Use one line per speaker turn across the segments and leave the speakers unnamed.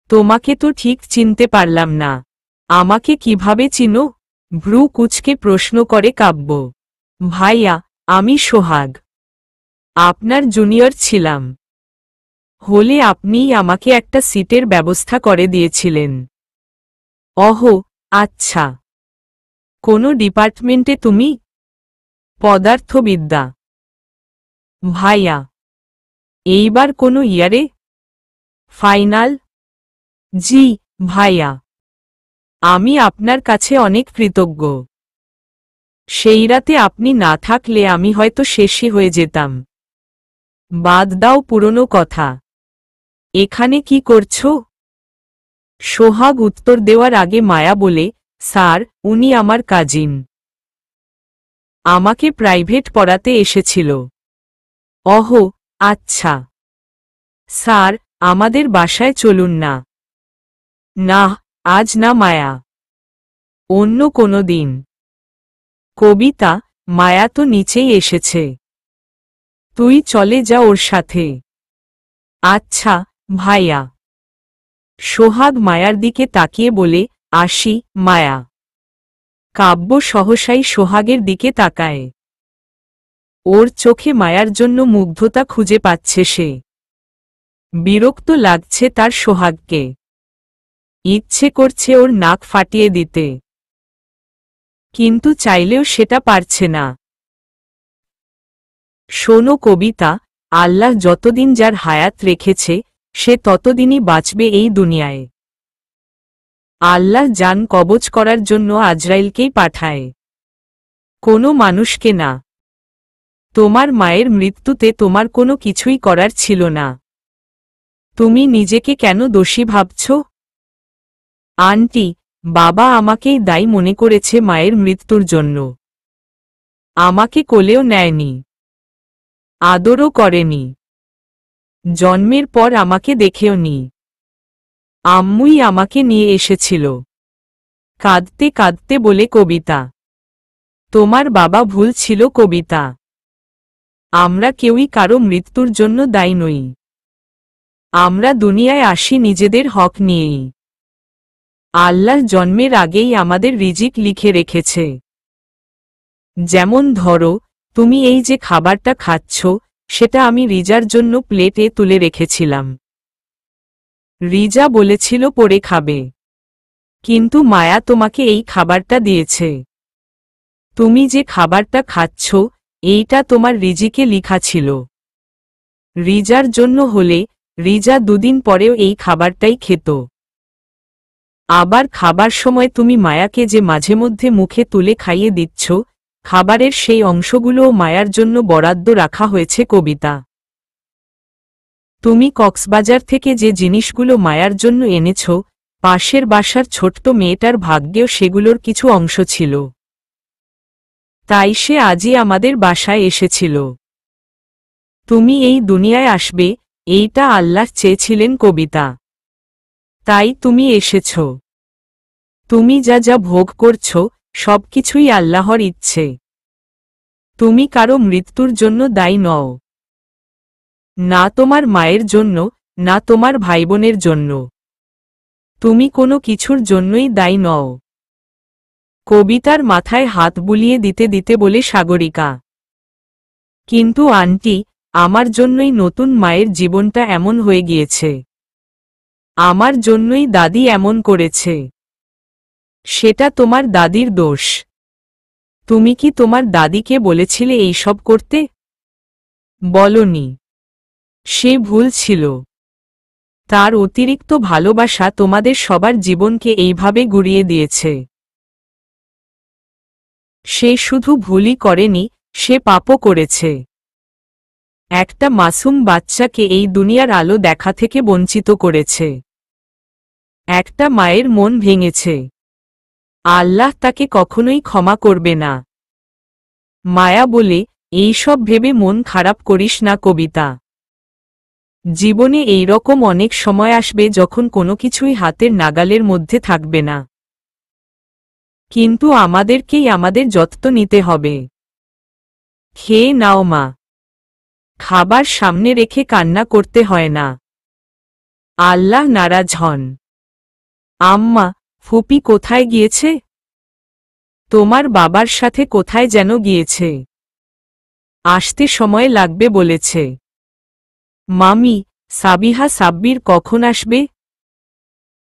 তোমাকে তো ঠিক চিনতে পারলাম না। আমাকে কিভাবে চিনো? ভ্রু কুঁচকে প্রশ্ন করে কাব্য। ভাইয়া, আমি সোহাগ। আপনার জুনিয়র ছিলাম। হলে আপনিই আমাকে একটা সিটের ব্যবস্থা করে দিয়েছিলেন। অহ, আচ্ছা। কোন ডিপার্টমেন্টে তুমি? পদার্থবিদ্যা। ভাইয়া, এইবার কোনো ইয়ারে? ফাইনাল। জি, ভাইয়া। আমি আপনার কাছে অনেক কৃতজ্ঞ। সেই রাতে আপনি না থাকলে আমি হয়তো শেষই হয়ে যেতাম। বাদ দাও পুরনো কথা। এখানে কি করছো? সোহাগ উত্তর দেওয়ার আগে মায়া বলে, স্যার, উনি আমার কাজিন। আমাকে প্রাইভেট পড়াতে এসেছিল। অহ, আচ্ছা। স্যার, আমাদের বাসায় চলুন না। না, আজ না মায়া। অন্য কোনো দিন। কবিতা, মায়া তো নিচেই এসেছে। তুই চলে যা ওর সাথে। আচ্ছা, ভাইয়া। সোহাগ মায়ার দিকে তাকিয়ে বলে, আসি, মায়া। কাব্য সহসাই সোহাগের দিকে তাকায়। ওর চোখে মায়ার জন্য মুগ্ধতা খুঁজে পাচ্ছে সে। বিরক্ত লাগছে তার সোহাগকে। ইচ্ছে করছে ওর নাক ফাটিয়ে দিতে। কিন্তু চাইলেও সেটা পারছে না। শোনো কবিতা, আল্লাহ যতদিন যার হায়াত রেখেছে, সে ততদিনই বাঁচবে এই দুনিয়ায়। আল্লাহ জান কবজ করার জন্য আজরাইলকেই পাঠায়, কোনো মানুষকে না। তোমার মায়ের মৃত্যুতে তোমার কোনো কিছুই করার ছিল না। তুমি নিজেকে কেন দোষী ভাবছ? আন্টি, বাবা আমাকেই দায়ী মনে করেছে মায়ের মৃত্যুর জন্য। আমাকে কোলেও নেয়নি, আদরও করেনি। জন্মের পর আমাকে দেখেও নি। আম্মুই আমাকে নিয়ে এসেছিল। কাঁদতে কাঁদতে বলে কবিতা। তোমার বাবা ভুল ছিল কবিতা। আমরা কেউই কারো মৃত্যুর জন্য দায়ী নই। আমরা দুনিয়ায় আসি নিজেদের হক নিয়েই। আল্লাহ জন্মের আগেই আমাদের রিজিক লিখে রেখেছে। যেমন ধরো, তুমি এই যে খাবারটা খাচ্ছ, সেটা আমি রিজার জন্য প্লেটে তুলে রেখেছিলাম। রিজা বলেছিল পরে খাবে। কিন্তু মায়া তোমাকে এই খাবারটা দিয়েছে। তুমি যে খাবারটা খাচ্ছ, এইটা তোমার রিজিকে লিখা ছিল। রিজার জন্য হলে, রিজা দুদিন পরেও এই খাবারটাই খেত। আবার খাবার সময় তুমি মায়াকে যে মাঝে মধ্যে মুখে তুলে খাইয়ে দিচ্ছ, খাবারের সেই অংশগুলোও মায়ার জন্য বরাদ্দ রাখা হয়েছে কবিতা। তুমি কক্সবাজার থেকে যে জিনিসগুলো মায়ার জন্য এনেছ, পাশের বাসার ছোট্ট মেয়েটার ভাগ্যেও সেগুলোর কিছু অংশ ছিল। তাই সে আজই আমাদের বাসায় এসেছিল। তুমি এই দুনিয়ায় আসবে, এইটা আল্লাহ চেয়েছিলেন কবিতা। তাই তুমি এসেছ। তুমি যা যা ভোগ করছ, সবকিছুই আল্লাহর ইচ্ছে। তুমি কারো মৃত্যুর জন্য দায়ী নও। না তোমার মায়ের জন্য, না তোমার ভাইবোনের জন্য। তুমি কোনো কিছুর জন্যই দায়ী নও। কবিতার মাথায় হাত বুলিয়ে দিতে দিতে বলে সাগরিকা। কিন্তু আন্টি, আমার জন্যই নতুন মায়ের জীবনটা এমন হয়ে গিয়েছে। আমার জন্যই দাদি এমন করেছে। সেটা তোমার দাদির দোষ। তুমি কি তোমার দাদিকে বলেছিলে এইসব করতে? বলনি। সে ভুল ছিল। তার অতিরিক্ত ভালোবাসা তোমাদের সবার জীবনকে এইভাবে গুড়িয়ে দিয়েছে। সে শুধু ভুলই করেনি, সে পাপও করেছে। একটা মাসুম বাচ্চাকে এই দুনিয়ার আলো দেখা থেকে বঞ্চিত করেছে। একটা মায়ের মন ভেঙেছে। আল্লাহ তাকে কখনোই ক্ষমা করবে না। মায়া বলে, এইসব ভেবে মন খারাপ করিস না কবিতা। জীবনে এই রকম অনেক সময় আসবে যখন কোনো কিছুই হাতের নাগালের মধ্যে থাকবে না। কিন্তু আমাদেরকেই আমাদের যত্ন নিতে হবে। খেয়ে নাও মা। খাবার সামনে রেখে কান্না করতে হয় না। আল্লাহ নারাজ হন। আম্মা, ফুপি কোথায় গিয়েছে? তোমার বাবার সাথে কোথায় যেন গিয়েছে। আসতে সময় লাগবে বলেছে। মামি, সাবিহা সাব্বির কখন আসবে?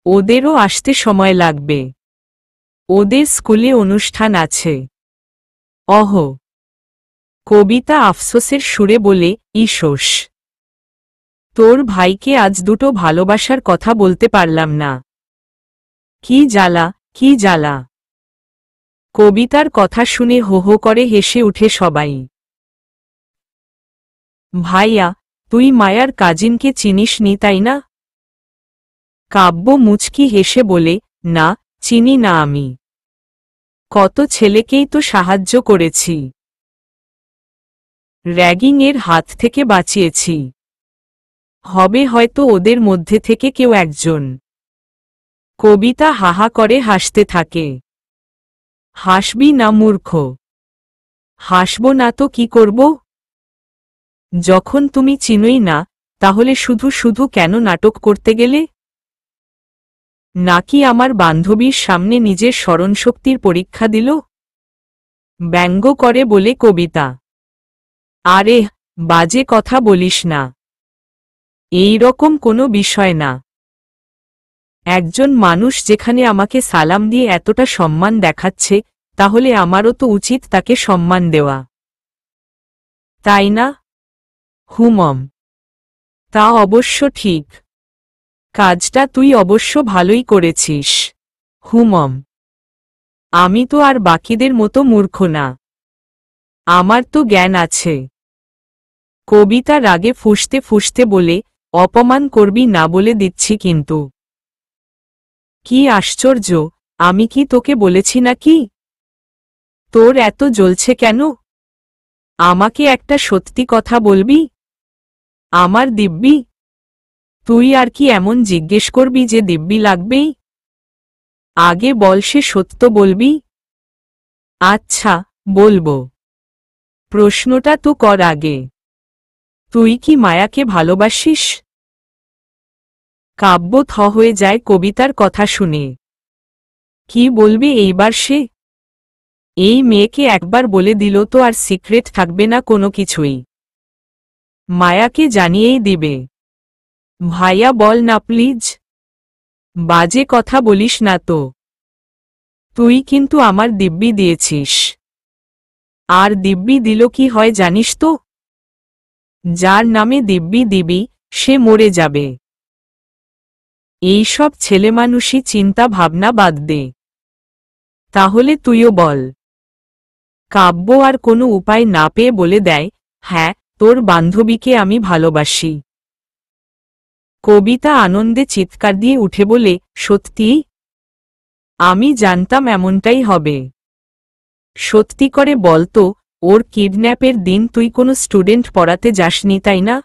ওদেরও আসতে সময় লাগবে। ওদের স্কুলে অনুষ্ঠান আছে। অহ। কবিতা আফসোসের সুরে বলে, ইসোস, তোর ভাইকে আজ দুটো ভালোবাসার কথা বলতে পারলাম না। কি জ্বালা, কি জ্বালা। কবিতার কথা শুনে হো হো করে হেসে উঠে সবাই। ভাইয়া, তুই মায়ার কাজিনকে চিনিস নি তাই না? কাব্য মুচকি হেসে বলে, না, চিনি না আমি। কত ছেলেকেই তো সাহায্য করেছি। র্যাগিংয়ের হাত থেকে বাঁচিয়েছি। হবে হয়তো ওদের মধ্যে থেকে কেউ একজন। কবিতা হাহা করে হাসতে থাকে। হাসবি না মূর্খ? হাসব না তো কি করব? যখন তুমি চিনোই না, তাহলে শুধু শুধু কেন নাটক করতে গেলে? নাকি আমার বান্ধবীর সামনে নিজের স্মরণশক্তির পরীক্ষা দিল? ব্যঙ্গ করে বলে কবিতা। আরে, বাজে কথা বলিস না। এই রকম কোনো বিষয় না। একজন মানুষ যেখানে আমাকে সালাম দিয়ে এতটা সম্মান দেখাচ্ছে, তাহলে আমারও তো উচিত তাকে সম্মান দেওয়া, তাই না? হুমম। তা অবশ্য ঠিক। কাজটা তুই অবশ্য ভালোই করেছিস। হুমম। আমি তো আর বাকিদের মতো মূর্খ না। আমার তো জ্ঞান আছে। কবিতা রাগে ফুঁসতে ফুঁসতে বলে, অপমান করবি না বলে দিচ্ছি কিন্তু। কি আশ্চর্য, আমি কি তোকে বলেছি নাকি? তোর এত জ্বলছে কেন? আমাকে একটা সত্যি কথা বলবি? আমার দিব্যি? তুই আর কি এমন জিজ্ঞেস করবি যে দিব্যি লাগবেই? আগে বল সে সত্য বলবি? আচ্ছা, বলবো। প্রশ্নটা তো কর আগে। তুই কি মায়াকে ভালোবাসিস? কাব্য থ হয়ে যায় কবিতার কথা শুনে। কি বলবে এইবার সে? এই মেয়েকে একবার বলে দিল তো আর সিক্রেট থাকবে না কোনো কিছুই। মায়াকে জানিয়েই দিবে। ভাইয়া বল না প্লিজ। বাজে কথা বলিস না তো। তুই কিন্তু আমার দিব্যি দিয়েছিস। আর দিব্যি দিল কি হয় জানিস তো? যার নামে দিব্যি দিবি, সে মরে যাবে। এইসব ছেলেমানুষি চিন্তা ভাবনা বাদ দে। তাহলে তুইও বল। কাব্য আর কোনো উপায় না পেয়ে বলে দেয়, হ্যাঁ, তোর বান্ধবীকে আমি ভালোবাসি। কবিতা আনন্দে চিৎকার দিয়ে উঠে বলে, সত্যি? আমি জানতাম এমনটাই হবে। সত্যি করে বলতো, ওর কিডন্যাপের দিন তুই কোনো স্টুডেন্ট পড়াতে যাসনি তাই না?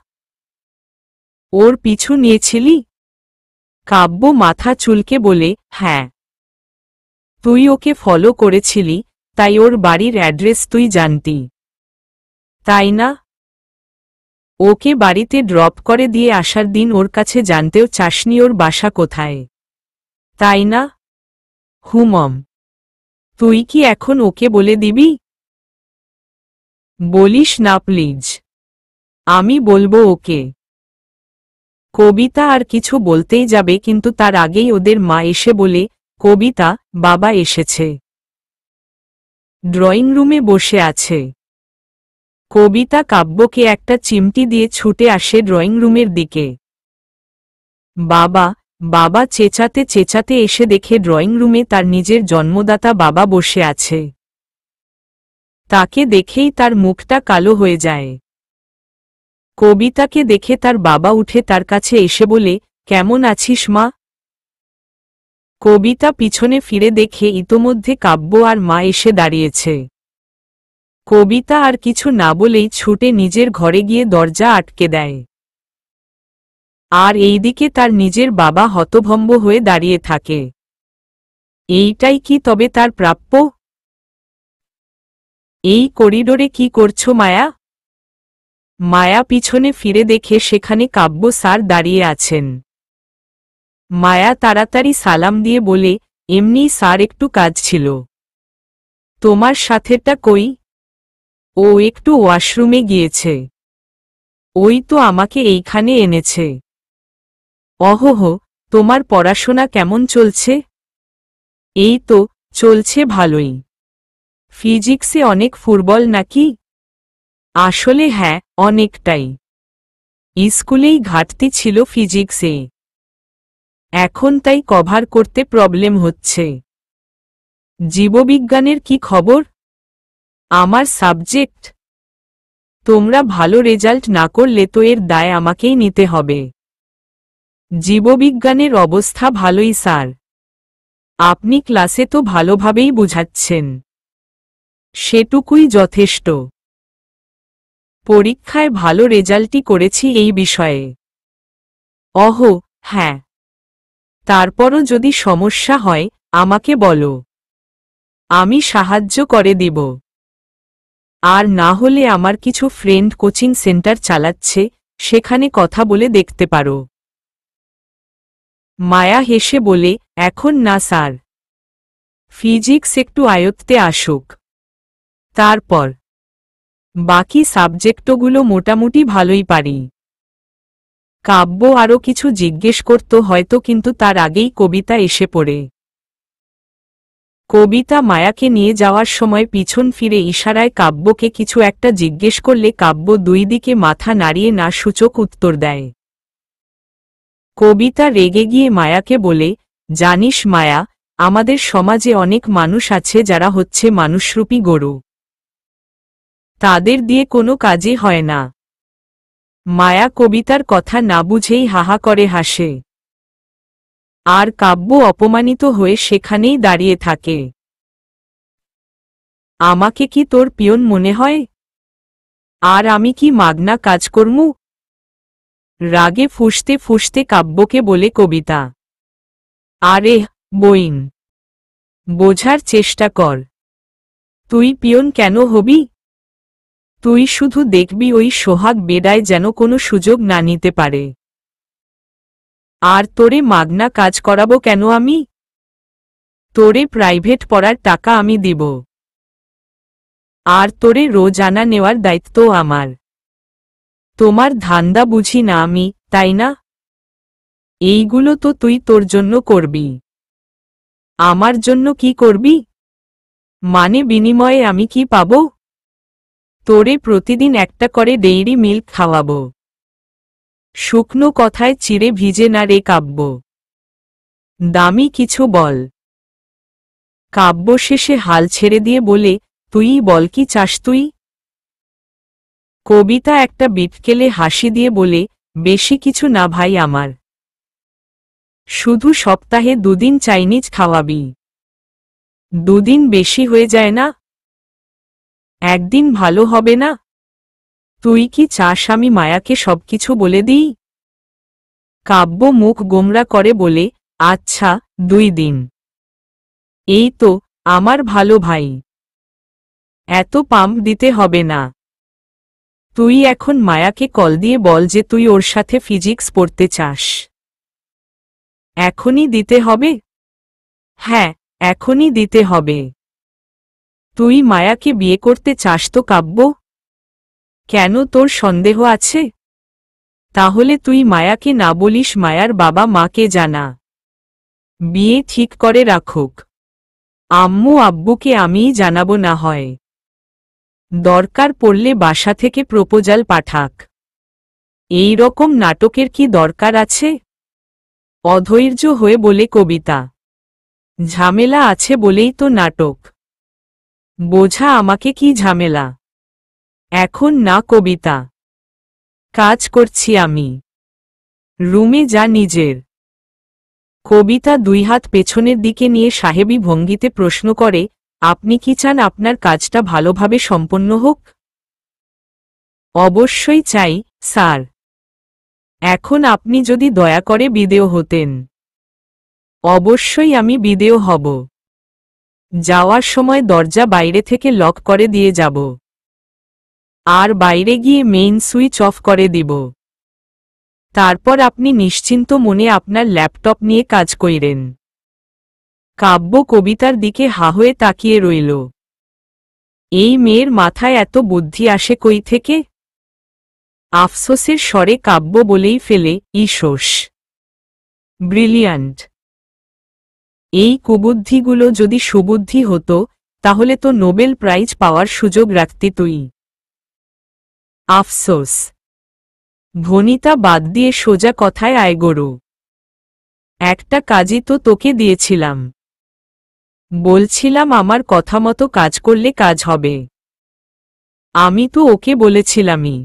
ওর পিছু নিয়েছিলি? কাব্য মাথা চুলকে বলে, হ্যাঁ। তুই ওকে ফলো করেছিলি, তাই ওর বাড়ির অ্যাড্রেস তুই জানতি, তাই না? ওকে বাড়িতে ড্রপ করে দিয়ে আসার দিন ওর কাছে জানতেও চাসনি ওর বাসা কোথায়, তাই না? হুমম। তুই কি এখন ওকে বলে দিবি? বলিস না প্লিজ। আমি বলবো ওকে। কবিতা আর কিছু বলতেই যাবে কিন্তু তার আগেই ওদের মা এসে বলে, কবিতা, বাবা এসেছে। ড্রয়িং রুমে বসে আছে। কবিতা কাব্যকে একটা চিমটি দিয়ে ছুটে আসে ড্রয়িং রুমের দিকে। বাবা, বাবা চেঁচাতে চেঁচাতে এসে দেখে ড্রয়িং রুমে তার নিজের জন্মদাতা বাবা বসে আছে। তাকে দেখেই তার মুখটা কালো হয়ে যায়। কবিতাকে দেখে তার বাবা উঠে তার কাছে এসে বলে, কেমন আছিস মা? কবিতা পিছনে ফিরে দেখে ইতোমধ্যে কাব্য আর মা এসে দাঁড়িয়েছে। কবিতা আর কিছু না বলেই ছুটে নিজের ঘরে গিয়ে দরজা আটকে দেয়। আর এইদিকে তার নিজের বাবা হতভম্ব হয়ে দাঁড়িয়ে থাকে। এইটাই কি তবে তার প্রাপ্য? এই করিডোরে কি করছো মায়া? মায়া পিছনে ফিরে দেখে সেখানে কাব্য স্যার দাঁড়িয়ে আছেন। মায়া তাড়াতাড়ি সালাম দিয়ে বলে, এমনি স্যার একটু কাজ ছিল। তোমার সাথেটা কই? ও একটু ওয়াশরুমে গিয়েছে। ওই তো আমাকে এইখানে এনেছে। অহোহ, তোমার পড়াশোনা কেমন চলছে? এই তো, চলছে ভালোই। ফিজিক্সে অনেক ফুটবল নাকি? আসলে হ্যাঁ, অনেকটাই। স্কুলেই ঘাটতি ছিল ফিজিক্সে। এখন তাই কভার করতে প্রবলেম হচ্ছে। জীববিজ্ঞানের কি খবর? আমার সাবজেক্ট? তোমরা ভালো রেজাল্ট না করলে তো এর দায় আমাকেই নিতে হবে। জীববিজ্ঞানের অবস্থা ভালোই স্যার। আপনি ক্লাসে তো ভালোভাবেই বুঝাচ্ছেন। সেটুকুই যথেষ্ট। পরীক্ষায় ভালো রেজাল্টই করেছি এই বিষয়ে। অহো, হ্যাঁ। তারপরও যদি সমস্যা হয়, আমাকে বলো। আমি সাহায্য করে দিব। আর না হলে আমার কিছু ফ্রেন্ড কোচিং সেন্টার চালাচ্ছে, সেখানে কথা বলে দেখতে পারো। মায়া হেসে বলে, এখন না স্যার। ফিজিক্স একটু আয়ত্তে আসুক। তারপর বাকি সাবজেক্টগুলো মোটামুটি ভালোই পারি। কাব্য আরও কিছু জিজ্ঞেস করত হয়তো, কিন্তু তার আগেই কবিতা এসে পড়ে। কবিতা মায়াকে নিয়ে যাওয়ার সময় পিছন ফিরে ইশারায় কাব্যকে কিছু একটা জিজ্ঞেস করলে কাব্য দুই দিকে মাথা নাড়িয়ে না সূচক উত্তর দেয়। কবিতা রেগে গিয়ে মায়াকে বলে, জানিস মায়া, আমাদের সমাজে অনেক মানুষ আছে যারা হচ্ছে মানুষরূপী গরু। তাদের দিয়ে কোনো কাজই হয় না। মায়া কবিতার কথা না বুঝেই হাহা করে হাসে। আর কাব্য অপমানিত হয়ে সেখানেই দাঁড়িয়ে থাকে। আমাকে কি তোর পিয়ন মনে হয়? আর আমি কি মাগনা কাজ করমু? রাগে ফুঁসতে ফুঁসতে কাব্যকে বলে কবিতা। আরে বইন, বোঝার চেষ্টা কর। তুই পিয়ন কেন হবি? তুই শুধু দেখবি ওই সোহাগ বেডায় যেন কোনো সুযোগ না নিতে পারে। আর তোরে মাগনা কাজ করাবো কেন আমি? তোরে প্রাইভেট পড়ার টাকা আমি দিব। আর তোরে রোজ আনা নেওয়ার দায়িত্বও আমার। তোমার ধান্দা বুঝি না আমি, তাই না? এইগুলো তো তুই তোর জন্য করবি। আমার জন্য কি করবি? মানে বিনিময়ে আমি কি পাব? তোরে প্রতিদিন একটা করে ডেইরি মিল্ক খাওয়াবো। শুকনো কথায় চিড়ে ভিজে না রে কাব্য। দামি কিছু বল। কাব্য শেষে হাল ছেড়ে দিয়ে বলে, তুই বল কি চাস তুই? কবিতা একটা বিটকেলে হাসি দিয়ে বলে, বেশি কিছু না ভাই আমার। শুধু সপ্তাহে দুদিন চাইনিজ খাওয়াবি। দুদিন বেশি হয়ে যায় না? একদিন ভালো হবে না? তুই কি চাস আমি মায়াকে সবকিছু বলে দিই? কাব্য মুখ গোমরা করে বলে, আচ্ছা, 2 দিন। এই তো, আমার ভালো ভাই। এত পাম্প দিতে হবে না। তুই এখন মায়াকে কল দিয়ে বল যে তুই ওর সাথে ফিজিক্স পড়তে চাস। এখনই দিতে হবে? হ্যাঁ, এখনই দিতে হবে। তুই মায়াকে বিয়ে করতে চাস তো কাব্য? কেন, তোর সন্দেহ আছে? তাহলে তুই মায়াকে না বলিস, মায়ার বাবা মাকে জানা। বিয়ে ঠিক করে রাখুক। আম্মু আব্বুকে আমিই জানাবো না হয়। দরকার পড়লে বাসা থেকে প্রপোজাল পাঠাক। এই রকম নাটকের কি দরকার আছে? অধৈর্য হয়ে বলে কবিতা। ঝামেলা আছে বলেই তো নাটক। বোঝা আমাকে কি ঝামেলা। এখন না কবিতা। কাজ করছি আমি। রুমে যা নিজের। কবিতা 2 হাত পেছনের দিকে নিয়ে সাহেবী ভঙ্গিতে প্রশ্ন করে, আপনি কি চান আপনার কাজটা ভালোভাবে সম্পন্ন হোক? অবশ্যই চাই, স্যার। এখন আপনি যদি দয়া করে বিদেয় হতেন। অবশ্যই আমি বিদেয় হব। যাওয়ার সময় দরজা বাইরে থেকে লক করে দিয়ে যাব। আর বাইরে গিয়ে মেইন সুইচ অফ করে দিব। তারপর আপনি নিশ্চিন্ত মনে আপনার ল্যাপটপ নিয়ে কাজ কইরেন। কাব্য কবিতার দিকে হা হয়ে তাকিয়ে রইল। এই মেয়ের মাথায় এত বুদ্ধি আসে কই থেকে? আফসোসের স্বরে কাব্য বলেই ফেলে, ইসোস, ব্রিলিয়ান্ট। এই কুবুদ্ধিগুলো যদি সুবুদ্ধি হতো তাহলে তো নোবেল প্রাইজ পাওয়ার সুযোগ রাখতি তুই। আফসোস। ভনিতা বাদ দিয়ে সোজা কথায় আয় গরু। একটা কাজই তো তোকে দিয়েছিলাম। বলছিলাম আমার কথা মতো কাজ করলে কাজ হবে। আমি তো ওকে বলেছিলামই।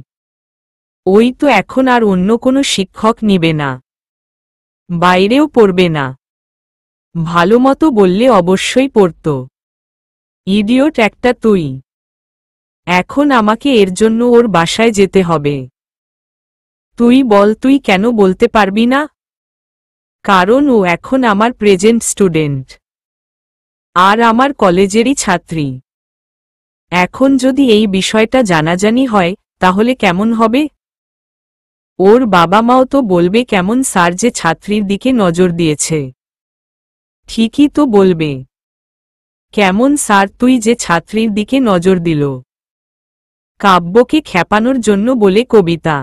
ওই তো এখন আর অন্য কোনো শিক্ষক নিবে না, বাইরেও পড়বে না। ভালোমতো বললে অবশ্যই পড়ত। ইডিয়ট একটা তুই। এখন আমাকে এর জন্য ওর বাসায় যেতে হবে। তুই বল, তুই কেন বলতে পারবি না? কারণ ও এখন আমার প্রেজেন্ট স্টুডেন্ট, আর আমার কলেজেরই ছাত্রী। এখন যদি এই বিষয়টা জানাজানি হয় তাহলে কেমন হবে? ওর বাবা মাও তো বলবে কেমন স্যার যে ছাত্রীর দিকে নজর দিয়েছে। ঠিকই তো বলবে, কেমন স্যার তুই যে ছাত্রীর দিকে নজর দিল। কাব্যকে খেপানোর জন্য বলে কবিতা।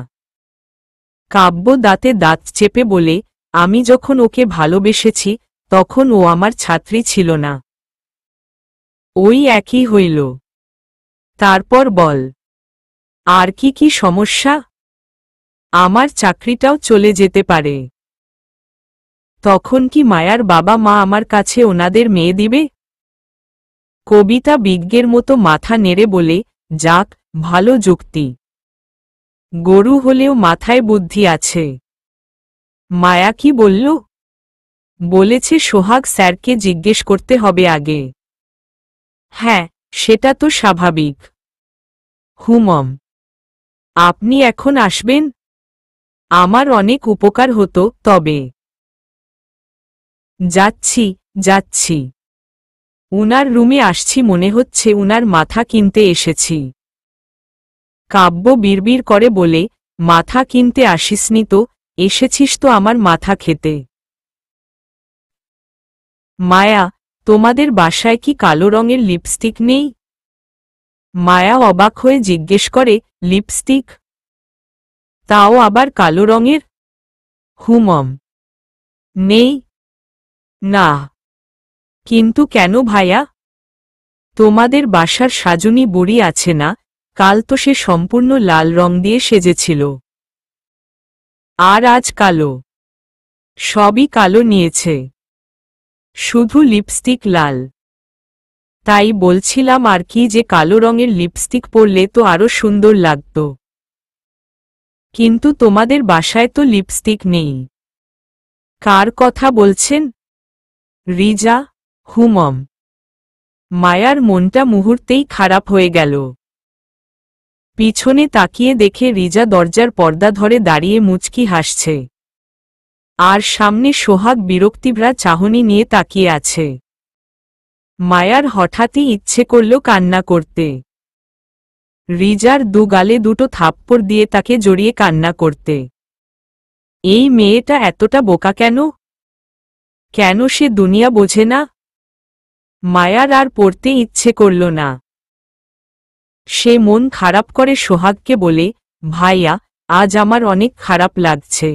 কাব্য দাঁতে দাঁত চেপে বলে, আমি যখন ওকে ভালোবেসেছি তখন ও আমার ছাত্রী ছিল না। ওই একই হইল। তারপর বল, আর কি কি সমস্যা? আমার চাকরিটাও চলে যেতে পারে। তখন কি মায়ার বাবা মা আমার কাছে ওনাদের মেয়ে দিবে? কবিতা বিজ্ঞের মতো মাথা নেড়ে বলে, যাক, ভালো যুক্তি। গরু হলেও মাথায় বুদ্ধি আছে। মায়া কি বলল? বলেছে সোহাগ স্যারকে জিজ্ঞেস করতে হবে আগে। হ্যাঁ, সেটা তো স্বাভাবিক। হুমম, আপনি এখন আসবেন? আমার অনেক উপকার হতো তবে। যাচ্ছি যাচ্ছি। উনার রুমে আসছি, মনে হচ্ছে উনার মাথা কিনতে এসেছি। কাব্য বিড়বিড় করে বলে, মাথা কিনতে আসিসনি তো, এসেছিস তো আমার মাথা খেতে। মায়া, তোমাদের বাসায় কি কালো রঙের লিপস্টিক নেই? মায়া অবাক হয়ে জিজ্ঞেস করে, লিপস্টিক? তাও আবার কালো রঙের? হুমম, নেই। না। কিন্তু কেন ভাইয়া? তোমাদের বাসার সাজুনি বুড়ি আছে না, কাল তো সে সম্পূর্ণ লাল রং দিয়ে সেজেছিল। আর আজ কালো। সবই কালো নিয়েছে, শুধু লিপস্টিক লাল। তাই বলছিলাম আর কি যে কালো রঙের লিপস্টিক পরলে তো আরো সুন্দর লাগত। কিন্তু তোমাদের বাসায় তো লিপস্টিক নেই। কার কথা বলছেন? রিজা। হুমম। মায়ার মনটা মুহূর্তেই খারাপ হয়ে গেল। পিছনে তাকিয়ে দেখে রিজা দরজার পর্দা ধরে দাঁড়িয়ে মুচকি হাসছে। আর সামনে সোহাগ বিরক্তিভরা চাহনি নিয়ে তাকিয়ে আছে। মায়ার হঠাৎই ইচ্ছে করল কান্না করতে। রিজার দু গালে দুটো থাপ্পড় দিয়ে তাকে জড়িয়ে কান্না করতে। এই মেয়েটা এতটা বোকা কেন? কেন সে দুনিয়া বোঝে না? মায়ার আর পড়তে ইচ্ছে করল না। সে মন খারাপ করে সোহাগকে বলে, ভাইয়া, আজ আমার অনেক খারাপ লাগছে।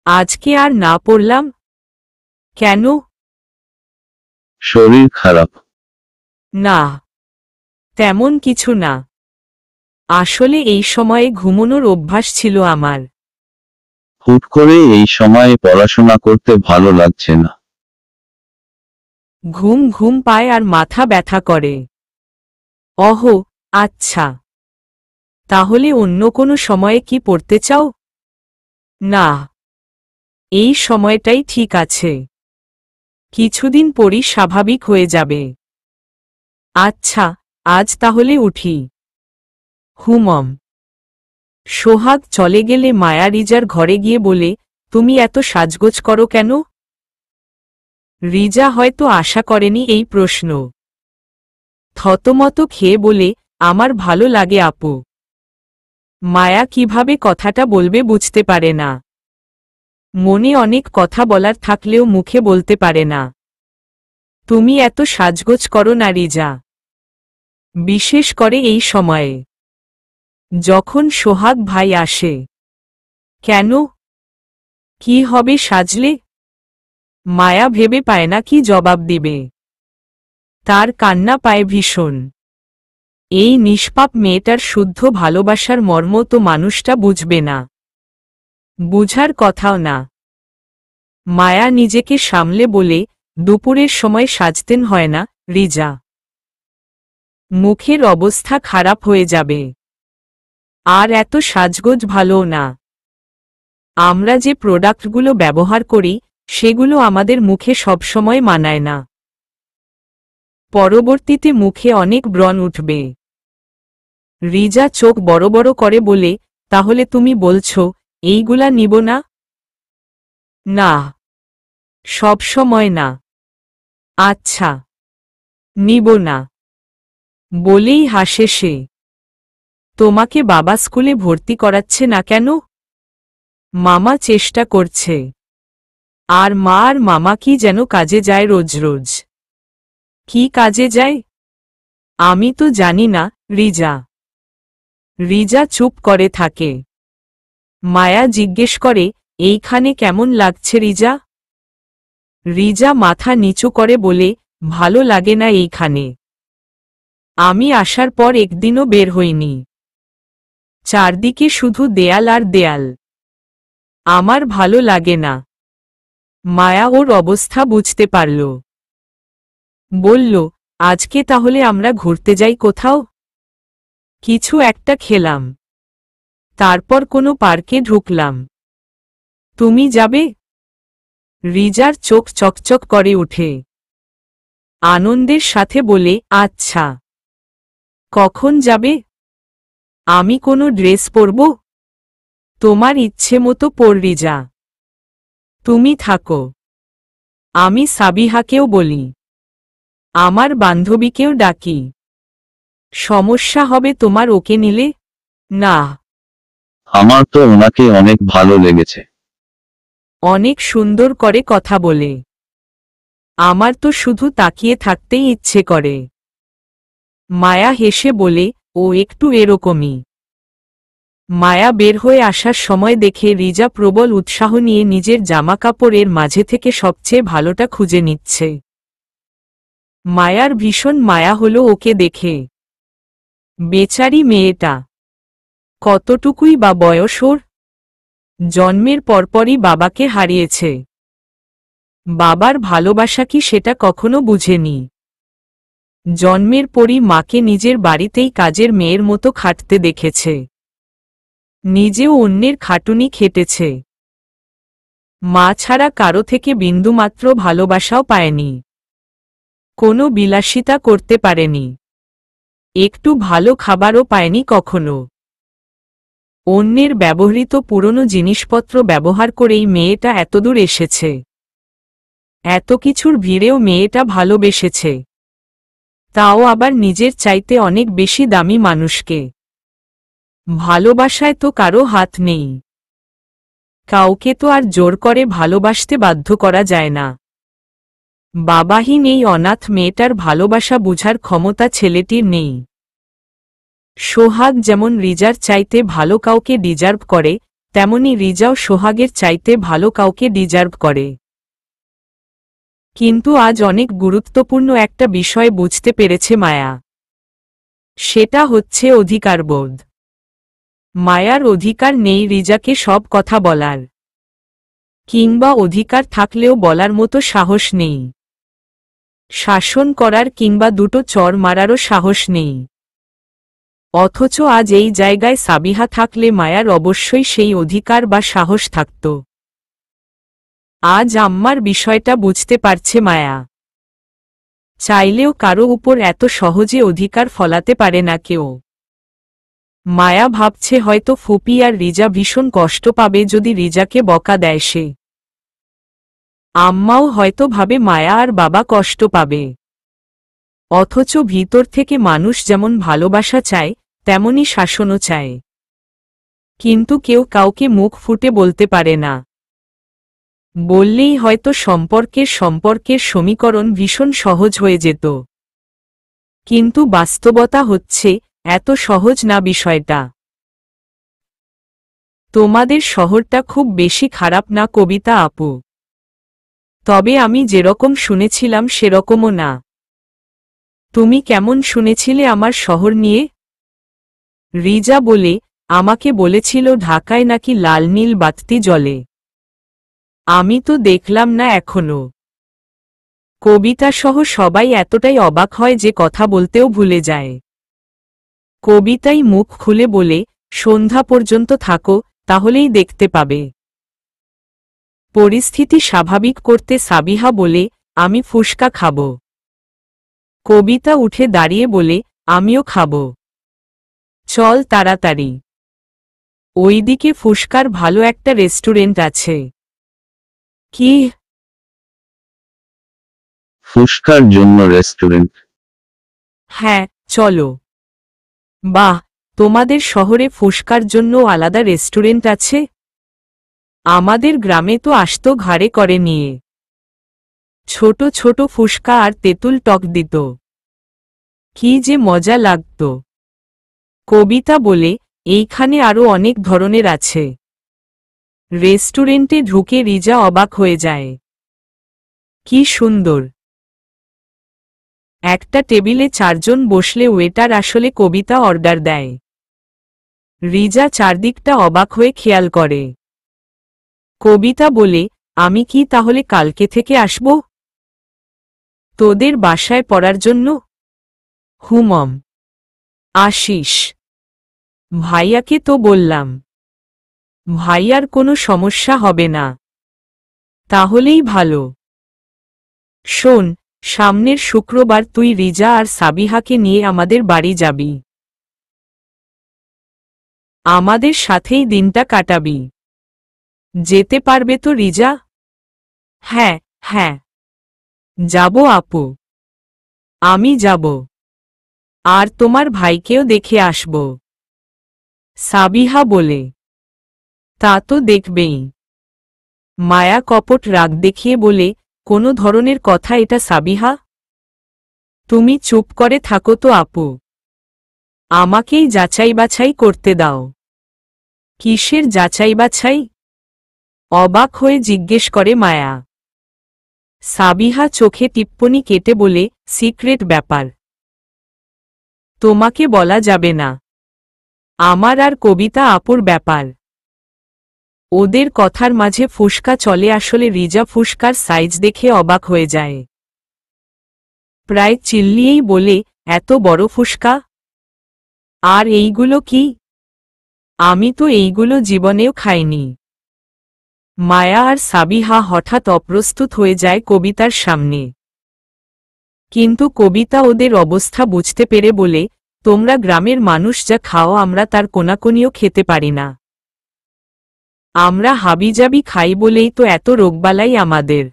আজকে আর না পড়লাম। কেন?
শরীর খারাপ।
না, তেমন কিছু না। আসলে এই সময়ে ঘুমোনোর অভ্যাস ছিল আমার।
হুট করে এই সময়ে পড়াশোনা করতে ভালো লাগছে না।
ঘুম ঘুম পায় আর মাথা ব্যথা করে। অহো, আচ্ছা। তাহলে অন্য কোনো সময়ে কি পড়তে চাও? না, এই সময়টাই ঠিক আছে। কিছুদিন পরই স্বাভাবিক হয়ে যাবে। আচ্ছা, আজ তাহলে উঠি। হুমম। সোহাগ চলে গেলে মায়া রিজার ঘরে গিয়ে বলে, তুমি এত সাজগোজ করো কেন? রিজা হয়তো আশা করেনি এই প্রশ্ন। থতমত খেয়ে বলে, আমার ভালো লাগে আপু। মায়া কিভাবে কথাটা বলবে বুঝতে পারে না। মনে অনেক কথা বলার থাকলেও মুখে বলতে পারে না। তুমি এত সাজগোজ করো না রিজা, বিশেষ করে এই সময়ে যখন সোহাগ ভাই আসে। কেন? কি হবে সাজলে? মায়া ভেবে পায় না কি জবাব দিবে। তার কান্না পায় ভীষণ। এই নিষ্পাপ মেয়েটার শুদ্ধ ভালোবাসার মর্ম তো মানুষটা বুঝবে না, বুঝার কথাও না। মায়া নিজেকে সামলে বলে, দুপুরের সময় সাজতেন হয় না রিজা, মুখের অবস্থা খারাপ হয়ে যাবে। আর এত সাজগোজ ভালো না। আমরা যে প্রোডাক্টগুলো ব্যবহার করি সেগুলো আমাদের মুখে সবসময় মানায় না। পরবর্তীতে মুখে অনেক ব্রণ উঠবে। রিজা চোখ বড় বড় করে বলে, তাহলে তুমি বলছো এইগুলা নিব না? না, সব সময় না। আচ্ছা, নিব না বলেই হাসে সে। তোমাকে বাবা স্কুলে ভর্তি করাচ্ছে না কেন? মামা চেষ্টা করছে। আর মামা কি যেন কাজে যায় রোজ রোজ। কি কাজে যায়? আমি তো জানি না রিজা। রিজা চুপ করে থাকে। মায়া জিজ্ঞেস করে, এইখানে কেমন লাগছে রিজা? রিজা মাথা নিচু করে বলে, ভালো লাগে না এইখানে। আমি আসার পর একদিনও বের হইনি। চারদিকে শুধু দেয়াল আর দেয়াল। আমার ভালো লাগে না। মায়া ওর অবস্থা বুঝতে পারল। বলল, আজকে তাহলে আমরা ঘুরতে যাই কোথাও। কিছু একটা খেলাম, তারপর কোনো পার্কে ঢুকলাম। তুমি যাবে? রিজার চোখ চকচক করে ওঠে। আনন্দের সাথে বলে, আচ্ছা। কখন যাবে? আমি কোনো ড্রেস পরব? তোমার ইচ্ছে মতো পর রিজা। তুমি থাকো। আমি সাবিহাকেও বলি, আমার বান্ধবীকেও ডাকি। সমস্যা হবে তোমার ওকে নিলে? না।
আমার তো ওনাকে অনেক ভালো লেগেছে।
অনেক সুন্দর করে কথা বলে। আমার তো শুধু তাকিয়ে থাকতেই ইচ্ছে করে। মায়া হেসে বলে, ও একটু এরকমই। মায়া বের হয়ে আসার সময় দেখে রিজা প্রবল উৎসাহ নিয়ে নিজের জামাকাপড়ের মাঝে থেকে সবচেয়ে ভালোটা খুঁজে নিচ্ছে। মায়ার ভীষণ মায়া হলো ওকে দেখে। বেচারি মেয়েটা, কতটুকুই বা বয়স ওর। জন্মের পরপরই বাবাকে হারিয়েছে। বাবার ভালোবাসা কি সেটা কখনো বুঝেনি। জন্মের পরই মাকে নিজের বাড়িতেই কাজের মেয়ের মতো খাটতে দেখেছে। নিজেও অন্যের খাটুনি খেটেছে। মা ছাড়া কারো থেকে বিন্দুমাত্র ভালোবাসাও পায়নি। কোনো বিলাসিতা করতে পারেনি। একটু ভালো খাবারও পায়নি কখনো। অন্যের ব্যবহৃত পুরনো জিনিসপত্র ব্যবহার করেই মেয়েটা এতদূর এসেছে। এত কিছুর ভিড়েও মেয়েটা ভালোবেসেছে, তাও আবার নিজের চাইতে অনেক বেশি দামি মানুষকে। ভালোবাসায় তো কারো হাত নেই। কাউকে তো আর জোর করে ভালোবাসতে বাধ্য করা যায় না। বাবাহীন এই অনাথ মেয়েটার ভালোবাসা বুঝার ক্ষমতা ছেলেটির নেই। সোহাগ যেমন রিজার চাইতে ভালো কাউকে ডিজার্ভ করে, তেমনি রিজাও সোহাগের চাইতে ভালো কাউকে ডিজার্ভ করে। কিন্তু আজ অনেক গুরুত্বপূর্ণ একটা বিষয় বুঝতে পেরেছে মায়া। সেটা হচ্ছে অধিকারবোধ। মায়ার অধিকার নেই রিজাকে সব কথা বলার, কিংবা অধিকার থাকলেও বলার মতো সাহস নেই। শাসন করার কিংবা দুটো চড় মারারও সাহস নেই। অথচ আজ এই জায়গায় সাবিহা থাকলে মায়ার অবশ্যই সেই অধিকার বা সাহস থাকত। আজ আম্মার বিষয়টা বুঝতে পারছে মায়া। চাইলেও কারো উপর এত সহজে অধিকার ফলাতে পারে না কেউ। মায়া ভাবছে হয়তো ফুপি আর রিজা ভীষণ কষ্ট পাবে যদি রিজাকে বকা দেয় সে। আম্মাও হয়তো ভাবে মায়া আর বাবা কষ্ট পাবে। অথচ ভিতর থেকে মানুষ যেমন ভালোবাসা চায়, তেমনি শাসনও চায়। কিন্তু কেউ কাউকে মুখ ফুটে বলতে পারে না। বললেই হয়তো সম্পর্কের সমীকরণ ভীষণ সহজ হয়ে যেত। কিন্তু বাস্তবতা হচ্ছে এত সহজ না বিষয়টা। তোমাদের শহরটা খুব বেশি খারাপ না কবিতা আপু। তবে আমি যেরকম শুনেছিলাম সেরকমও না। তুমি কেমন শুনেছিলে আমার শহর নিয়ে? রিজা বলে, আমাকে বলেছিল ঢাকায় নাকি লাল নীল বাতি জ্বলে। আমি তো দেখলাম না এখনো। কবিতা সহ সবাই এতটাই অবাক হয় যে কথা বলতেও ভুলে যায়। কবিতাই মুখ খুলে বলে, সন্ধ্যা পর্যন্ত থাকো, তাহলেই দেখতে পাবে। পরিস্থিতি স্বাভাবিক করতে সাবিহা বলে, আমি ফুসকা খাব। কবিতা উঠে দাঁড়িয়ে বলে, আমিও খাব। চল তাড়াতাড়ি। ওইদিকে ফুসকার ভালো একটা রেস্টুরেন্ট আছে। কি?
ফুসকার জন্য রেস্টুরেন্ট?
হ্যাঁ, চলো। বাহ, তোমাদের শহরে ফুসকার জন্য আলাদা রেস্টুরেন্ট আছে? আমাদের গ্রামে তো আসতো ঘাড়ে করে নিয়ে। ছোট ছোট ফুসকা আর তেঁতুল টক দিত। কি যে মজা লাগত। কবিতা বলে, এইখানে আরো অনেক ধরনের আছে। রেস্টুরেন্টে ঢুকে রিজা অবাক হয়ে যায়। কি সুন্দর। একটা টেবিলে 4 জন বসলে ওয়েটার আসলে কবিতা অর্ডার দেয়। রিজা চারদিকটা অবাক হয়ে খেয়াল করে। কবিতা বলে, আমি কি তাহলে কালকে থেকে আসব তোদের বাসায় পড়ার জন্য? হুমম। আসিস। ভাইয়াকে তো বললাম। ভাইয়ার কোনো সমস্যা হবে না। তাহলেই ভালো। শোন, সামনের শুক্রবার তুই রিজা আর সাবিহাকে নিয়ে আমাদের বাড়ি যাবি। আমাদের সাথেই দিনটা কাটাবি। যেতে পারবে তো রিজা? হ্যাঁ, হ্যাঁ। যাব আপু। আমি যাব। আর তোমার ভাইকেও দেখে আসব। সাবিহা বলে। তা তো দেখবেই। মায়া কপট রাগ দেখিয়ে বলে, কোনো ধরনের কথা এটা সাবিহা? তুমি চুপ করে থাকো তো আপু। আমাকেই যাচাই বাছাই করতে দাও। কিসের যাচাই বাছাই? অবাক হয়ে জিজ্ঞেস করে মায়া। সাবিহা চোখে টিপ্পনি কেটে বলে, সিক্রেট ব্যাপার। তোমাকে বলা যাবে না। আমার আর কবিতা আপুর ব্যাপার। ওদের কথার মাঝে ফুসকা চলে আসলে রিজা ফুসকার সাইজ দেখে অবাক হয়ে যায়। প্রায় চিল্লিয়েই বলে, এত বড় ফুসকা? আর এইগুলো কি? আমি তো এইগুলো জীবনেও খাইনি। মায়া আর সাবিহা হঠাৎ অপ্রস্তুত হয়ে যায় কবিতার সামনে। কিন্তু কবিতা ওদের অবস্থা বুঝতে পেরে বলে, তোমরা গ্রামের মানুষ যা খাও আমরা তার কোনাকুনিও খেতে পারি না। আমরা হাবিজাবি খাই বলেই তো এত রোগবালাই আমাদের।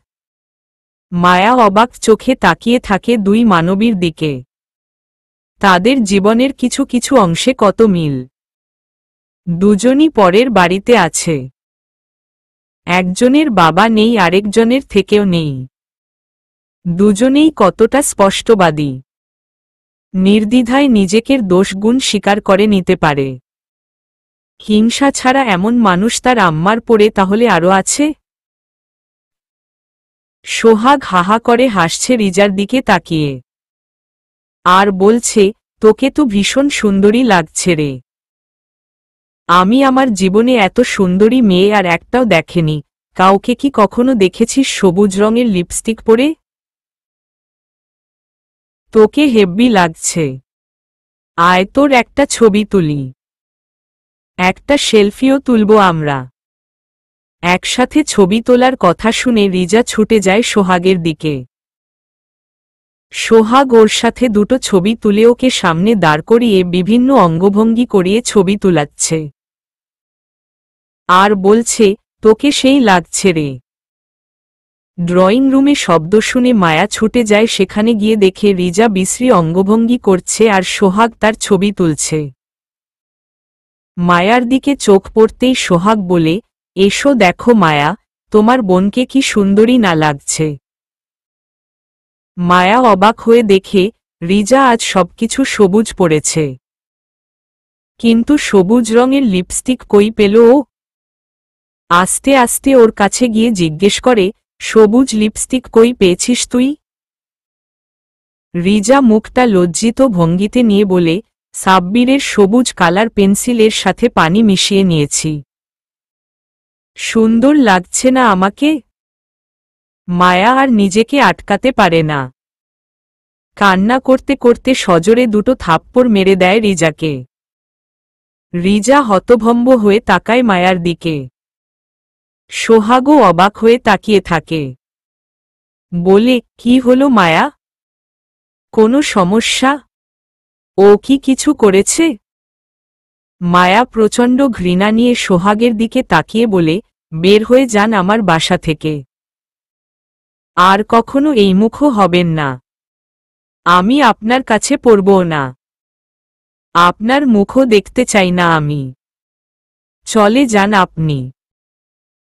মায়া অবাক চোখে তাকিয়ে থাকে দুই মানবীর দিকে। তাদের জীবনের কিছু কিছু অংশে কত মিল। দুজনই পরের বাড়িতে আছে। একজনের বাবা নেই আরেকজনের থেকেও নেই। দুজনেই কতটা স্পষ্টবাদী। নির্দ্বিধায় নিজেকের দোষগুণ স্বীকার করে নিতে পারে। হিংসা ছাড়া এমন মানুষ তার আম্মার পড়ে তাহলে আরও আছে? সোহাগ হাহা করে হাসছে রিজার দিকে তাকিয়ে। আর বলছে, তোকে তো ভীষণ সুন্দরী লাগছে রে। আমি আমার জীবনে এত সুন্দরী মেয়ে আর একটাও দেখেনি। কাউকে কি কখনো দেখেছিস সবুজ রঙের লিপস্টিক পরে? তোকে হেব্বি লাগছে। আয় তোর একটা ছবি তুলি। একটা সেলফিও তুলব আমরা। একসাথে ছবি তোলার কথা শুনে রিজা ছুটে যায় সোহাগের দিকে। সোহাগ ওর সাথে দুটো ছবি তুলে ওকে সামনে দাঁড় করিয়ে বিভিন্ন অঙ্গভঙ্গি করিয়ে ছবি তুলাচ্ছে। আর বলছে, তোকে সেই লাগছে রে। ড্রয়িং রুমে শব্দ শুনে মায়া ছুটে যায় সেখানে গিয়ে দেখে রিজা বিশ্রী অঙ্গভঙ্গি করছে আর সোহাগ তার ছবি তুলছে। মায়ার দিকে চোখ পড়তেই সোহাগ বলে, এসো দেখো মায়া, তোমার বোনকে কি সুন্দরী না লাগছে। মায়া অবাক হয়ে দেখে রিজা আজ সবকিছু সবুজ পড়েছে। কিন্তু সবুজ রঙের লিপস্টিক কই পেল ও? আস্তে আস্তে ওর কাছে গিয়ে জিজ্ঞেস করে, সবুজ লিপস্টিক কই পেয়েছিস তুই? রিজা মুখটা লজ্জিত ভঙ্গিতে নিয়ে বলে, সাব্বিরের সবুজ কালার পেন্সিলের সাথে পানি মিশিয়ে নিয়েছি। সুন্দর লাগছে না আমাকে? মায়া আর নিজেকে আটকাতে পারে না। কান্না করতে করতে সজোরে দুটো থাপ্পড় মেরে দেয় রিজাকে। রিজা হতভম্ব হয়ে তাকায় মায়ার দিকে। সোহাগও অবাক হয়ে তাকিয়ে থাকে। বলে, কি হলো মায়া? কোনো সমস্যা? ও কি কিছু করেছে? মায়া প্রচণ্ড ঘৃণা নিয়ে সোহাগের দিকে তাকিয়ে বলে, বের হয়ে যান আমার বাসা থেকে। আর কখনো এই মুখও হবেন না। আমি আপনার কাছে পড়বও না। আপনার মুখও দেখতে চাই না আমি। চলে যান আপনি।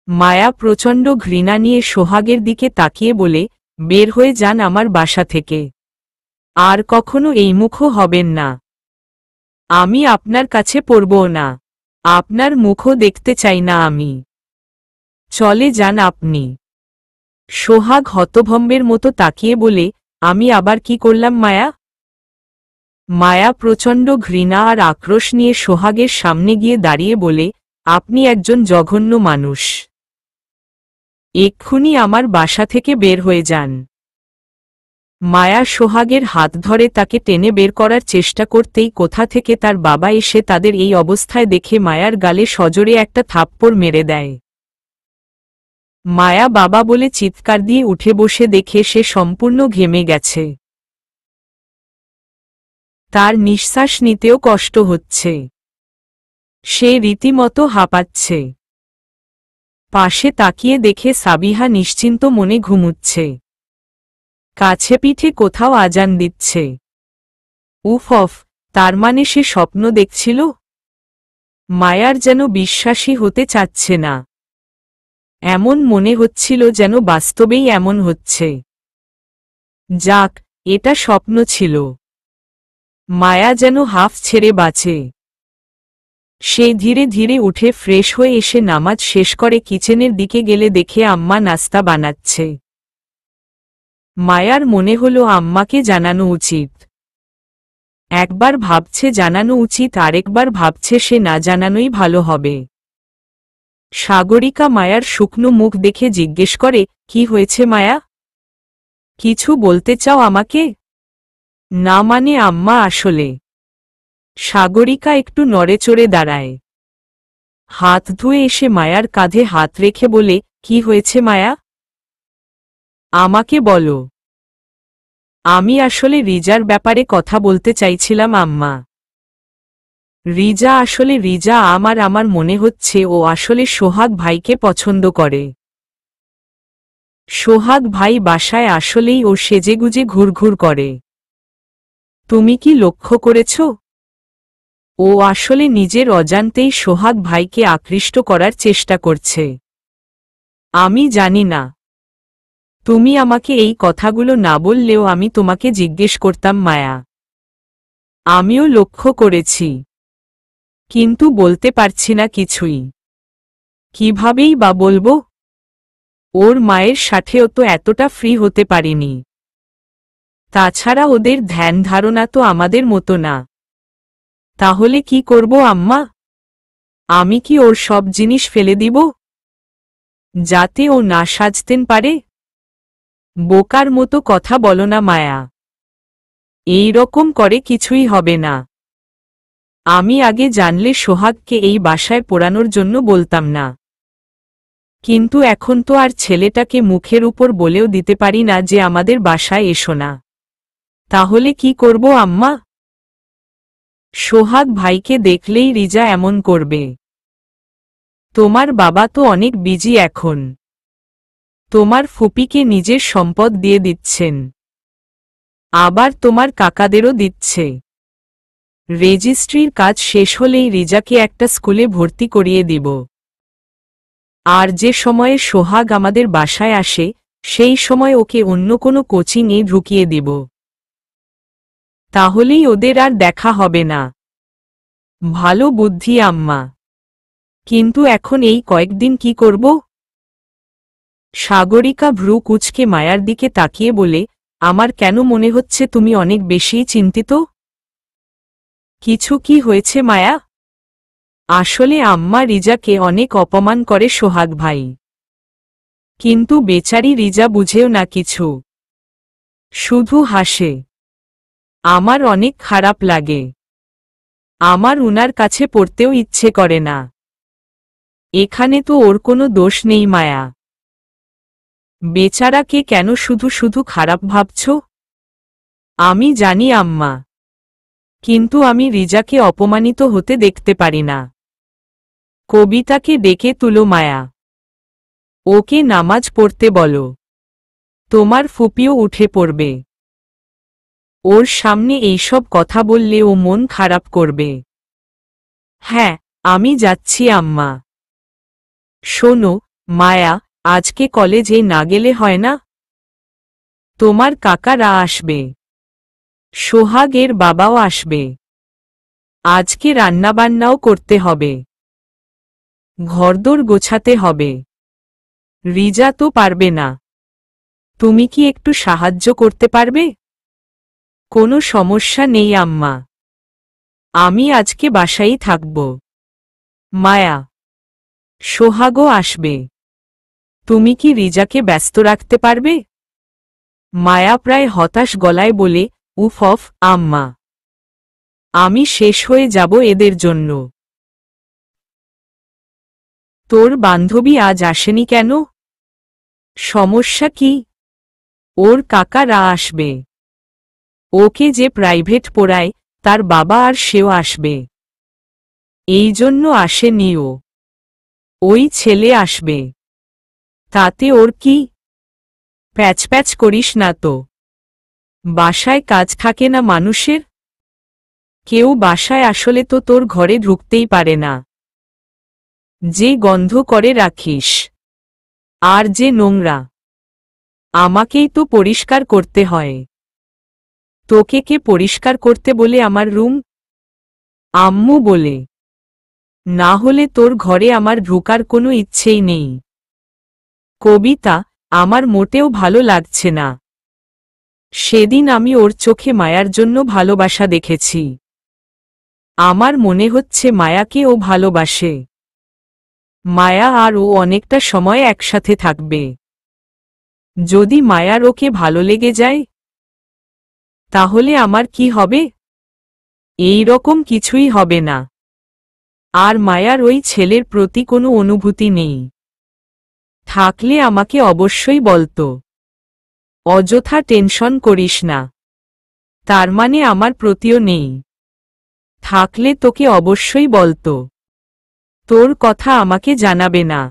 মায়া প্রচণ্ড ঘৃণা নিয়ে সোহাগের দিকে তাকিয়ে বলে, বের হয়ে যান আমার বাসা থেকে। আর কখনো এই মুখও হবেন না। আমি আপনার কাছে পড়বও না। আপনার মুখও দেখতে চাই না আমি। চলে যান আপনি। সোহাগ হতভম্বের মতো তাকিয়ে বলে, আমি আবার কি করলাম মায়া? মায়া প্রচণ্ড ঘৃণা আর আক্রোশ নিয়ে সোহাগের সামনে গিয়ে দাঁড়িয়ে বলে, আপনি একজন জঘন্য মানুষ। এক্ষুনি আমার বাসা থেকে বের হয়ে যান। মায়া সোহাগের হাত ধরে তাকে টেনে বের করার চেষ্টা করতেই কোথা থেকে তার বাবা এসে তাদের এই অবস্থায় দেখে মায়ার গালে সজোরে একটা থাপ্পড় মেরে দেয়। মায়া বাবা বলে চিৎকার দিয়ে উঠে বসে দেখে সে সম্পূর্ণ ঘেমে গেছে। তার নিঃশ্বাস নিতেও কষ্ট হচ্ছে। সে রীতিমতো হাঁপাচ্ছে। পাশে তাকিয়ে দেখে সাবিহা নিশ্চিন্ত মনে ঘুমুচ্ছে। কাছে পিঠে কোথাও আজান দিচ্ছে। উফ, তার মানে সে স্বপ্ন দেখছিল? মায়ার যেন বিশ্বাসই হতে চাচ্ছে না। এমন মনে হচ্ছিল যেন বাস্তবেই এমন হচ্ছে। যাক, এটা স্বপ্ন ছিল। মায়া যেন হাফ ছেড়ে বাঁচে। সে ধীরে ধীরে উঠে ফ্রেশ হয়ে এসে নামাজ শেষ করে কিচেনের দিকে গেলে দেখে আম্মা নাস্তা বানাচ্ছে। মায়ার মনে হলো আম্মাকে জানানো উচিত। একবার ভাবছে জানানো উচিত, আরেকবার ভাবছে সে না জানানোই ভালো হবে। সাগরিকা মায়ার শুকনো মুখ দেখে জিজ্ঞেস করে, কি হয়েছে মায়া? কিছু বলতে চাও আমাকে? না মানে আম্মা আসলে। সাগরিকা একটু নড়েচড়ে দাঁড়ায়। হাত ধুয়ে এসে মায়ার কাঁধে হাত রেখে বলে, কি হয়েছে মায়া? আমাকে বলো। আমি আসলে রিজার ব্যাপারে কথা বলতে চাইছিলাম আম্মা। রিজা আমার মনে হচ্ছে ও আসলে সোহাগ ভাইকে পছন্দ করে। সোহাগ ভাই বাসায় আসলেই ও সেজেগুজে ঘুরঘুর করে। তুমি কি লক্ষ্য করেছ? ও আসলে নিজের অজান্তেই সোহাগ ভাইকে আকৃষ্ট করার চেষ্টা করছে। আমি জানি না। তুমি আমাকে এই কথাগুলো না বললেও আমি তোমাকে জিজ্ঞেস করতাম মায়া। আমিও লক্ষ্য করেছি। কিন্তু বলতে পারছি না কিছুই। কিভাবেই বা বলবো? ওর মায়ের সাথেও তো এতটা ফ্রি হতে পারিনি। তাছাড়া ওদের ধ্যান ধারণা তো আমাদের মতো না। তাহলে কি করব আম্মা? আমি কি ওর সব জিনিস ফেলে দিব যাতে ও না সাজতেন পারে? বোকার মতো কথা বলো না মায়া। এই রকম করে কিছুই হবে না। আমি আগে জানলে সোহাগকে এই বাসায় পোড়ানোর জন্য বলতাম না। কিন্তু এখন তো আর ছেলেটাকে মুখের উপর বলেও দিতে পারি না যে আমাদের বাসায় এসো না। তাহলে কি করব আম্মা? সোহাগ ভাইকে দেখলেই রিজা এমন করবে। তোমার বাবা তো অনেক বিজি এখন। তোমার ফুপিকে নিজের সম্পদ দিয়ে দিচ্ছেন। আবার তোমার কাকাদেরও দিচ্ছে। রেজিস্ট্রির কাজ শেষ হলেই রিজাকে একটা স্কুলে ভর্তি করিয়ে দিব। আর যে সময়ে সোহাগ আমাদের বাসায় আসে সেই সময় ওকে অন্য কোনো কোচিংয়ে ঢুকিয়ে দিব। তাহলেই ওদের আর দেখা হবে না। ভালো বুদ্ধি আম্মা। কিন্তু এখন এই কয়েকদিন কি করব? সাগরিকা ভ্রু কুঁচকে মায়ার দিকে তাকিয়ে বলে, আমার কেন মনে হচ্ছে তুমি অনেক বেশিই চিন্তিত। কিছু কি হয়েছে মায়া? আসলে আম্মা রিজাকে অনেক অপমান করে সোহাগ ভাই। কিন্তু বেচারি রিজা বুঝেও না কিছু, শুধু হাসে। আমার অনেক খারাপ লাগে। আমার উনার কাছে পড়তেও ইচ্ছে করে না। এখানে তো ওর কোনো দোষ নেই মায়া। বেচারাকে কেন শুধু শুধু খারাপ ভাবছ? আমি জানি আম্মা, কিন্তু আমি রিজাকে অপমানিত হতে দেখতে পারি না। কবিতাকে ডেকে তুলো মায়া। ওকে নামাজ পড়তে বলো। তোমার ফুপিও উঠে পড়বে। ওর সামনে এইসব কথা বললে ও মন খারাপ করবে। হ্যাঁ, আমি যাচ্ছি আম্মা। শোনো মায়া, আজকে কলেজে না গেলে হয় না? তোমার কাকারা আসবে, সোহাগের বাবাও আসবে। আজকে রান্নাবান্নাও করতে হবে, ঘরদোর গোছাতে হবে। রিজা তো পারবে না। তুমি কি একটু সাহায্য করতে পারবে? কোনো সমস্যা নেই আম্মা, আমি আজকে বাসায় থাকব। মায়া, সোহাগও আসবে। তুমি কি রিজাকে ব্যস্ত রাখতে পারবে? মায়া প্রায় হতাশ গলায় বলে, উফ অফ আম্মা, আমি শেষ হয়ে যাব এদের জন্য। তোর বান্ধবী আজ আসেনি কেন? সমস্যা কি? ওর কাকারা আসবে। ওকে যে প্রাইভেট পড়ায় তার বাবা আর সেও আসবে। এই জন্য আসেনি ও। ওই ছেলে আসবে। তাতে ওর কি? প্যাচ প্যাচ করিস না তো। বাসায় কাজ থাকে না মানুষের? কেউ বাসায় আসলে তো তোর ঘরে ঢুকতেই পারে না। যে গন্ধ করে রাখিস, আর যে নোংরা, আমাকেই তো পরিষ্কার করতে হয়। তোকে কে পরিষ্কার করতে বলে আমার রুম? আম্মু বলে। না হলে তোর ঘরে আমার ঢোকার কোনো ইচ্ছেই নেই। কবিতা, আমার মোটেও ভালো লাগছে না। সেদিন আমি ওর চোখে মায়ার জন্য ভালোবাসা দেখেছি। আমার মনে হচ্ছে মায়াকে ও ভালোবাসে। মায়া আর ও অনেকটা সময় একসাথে থাকবে। যদি মায়ার ওকে ভালো লেগে যায়, তাহলে আমার কি হবে? এই রকম কিছুই হবে না। আর মায়ার ওই ছেলের প্রতি কোনো অনুভূতি নেই। থাকলে আমাকে অবশ্যই বলতো। অযথা টেনশন করিস না। তার মানে আমার প্রতিও নেই। থাকলে তোকে অবশ্যই বলতো। তোর কথা আমাকে জানাবে না,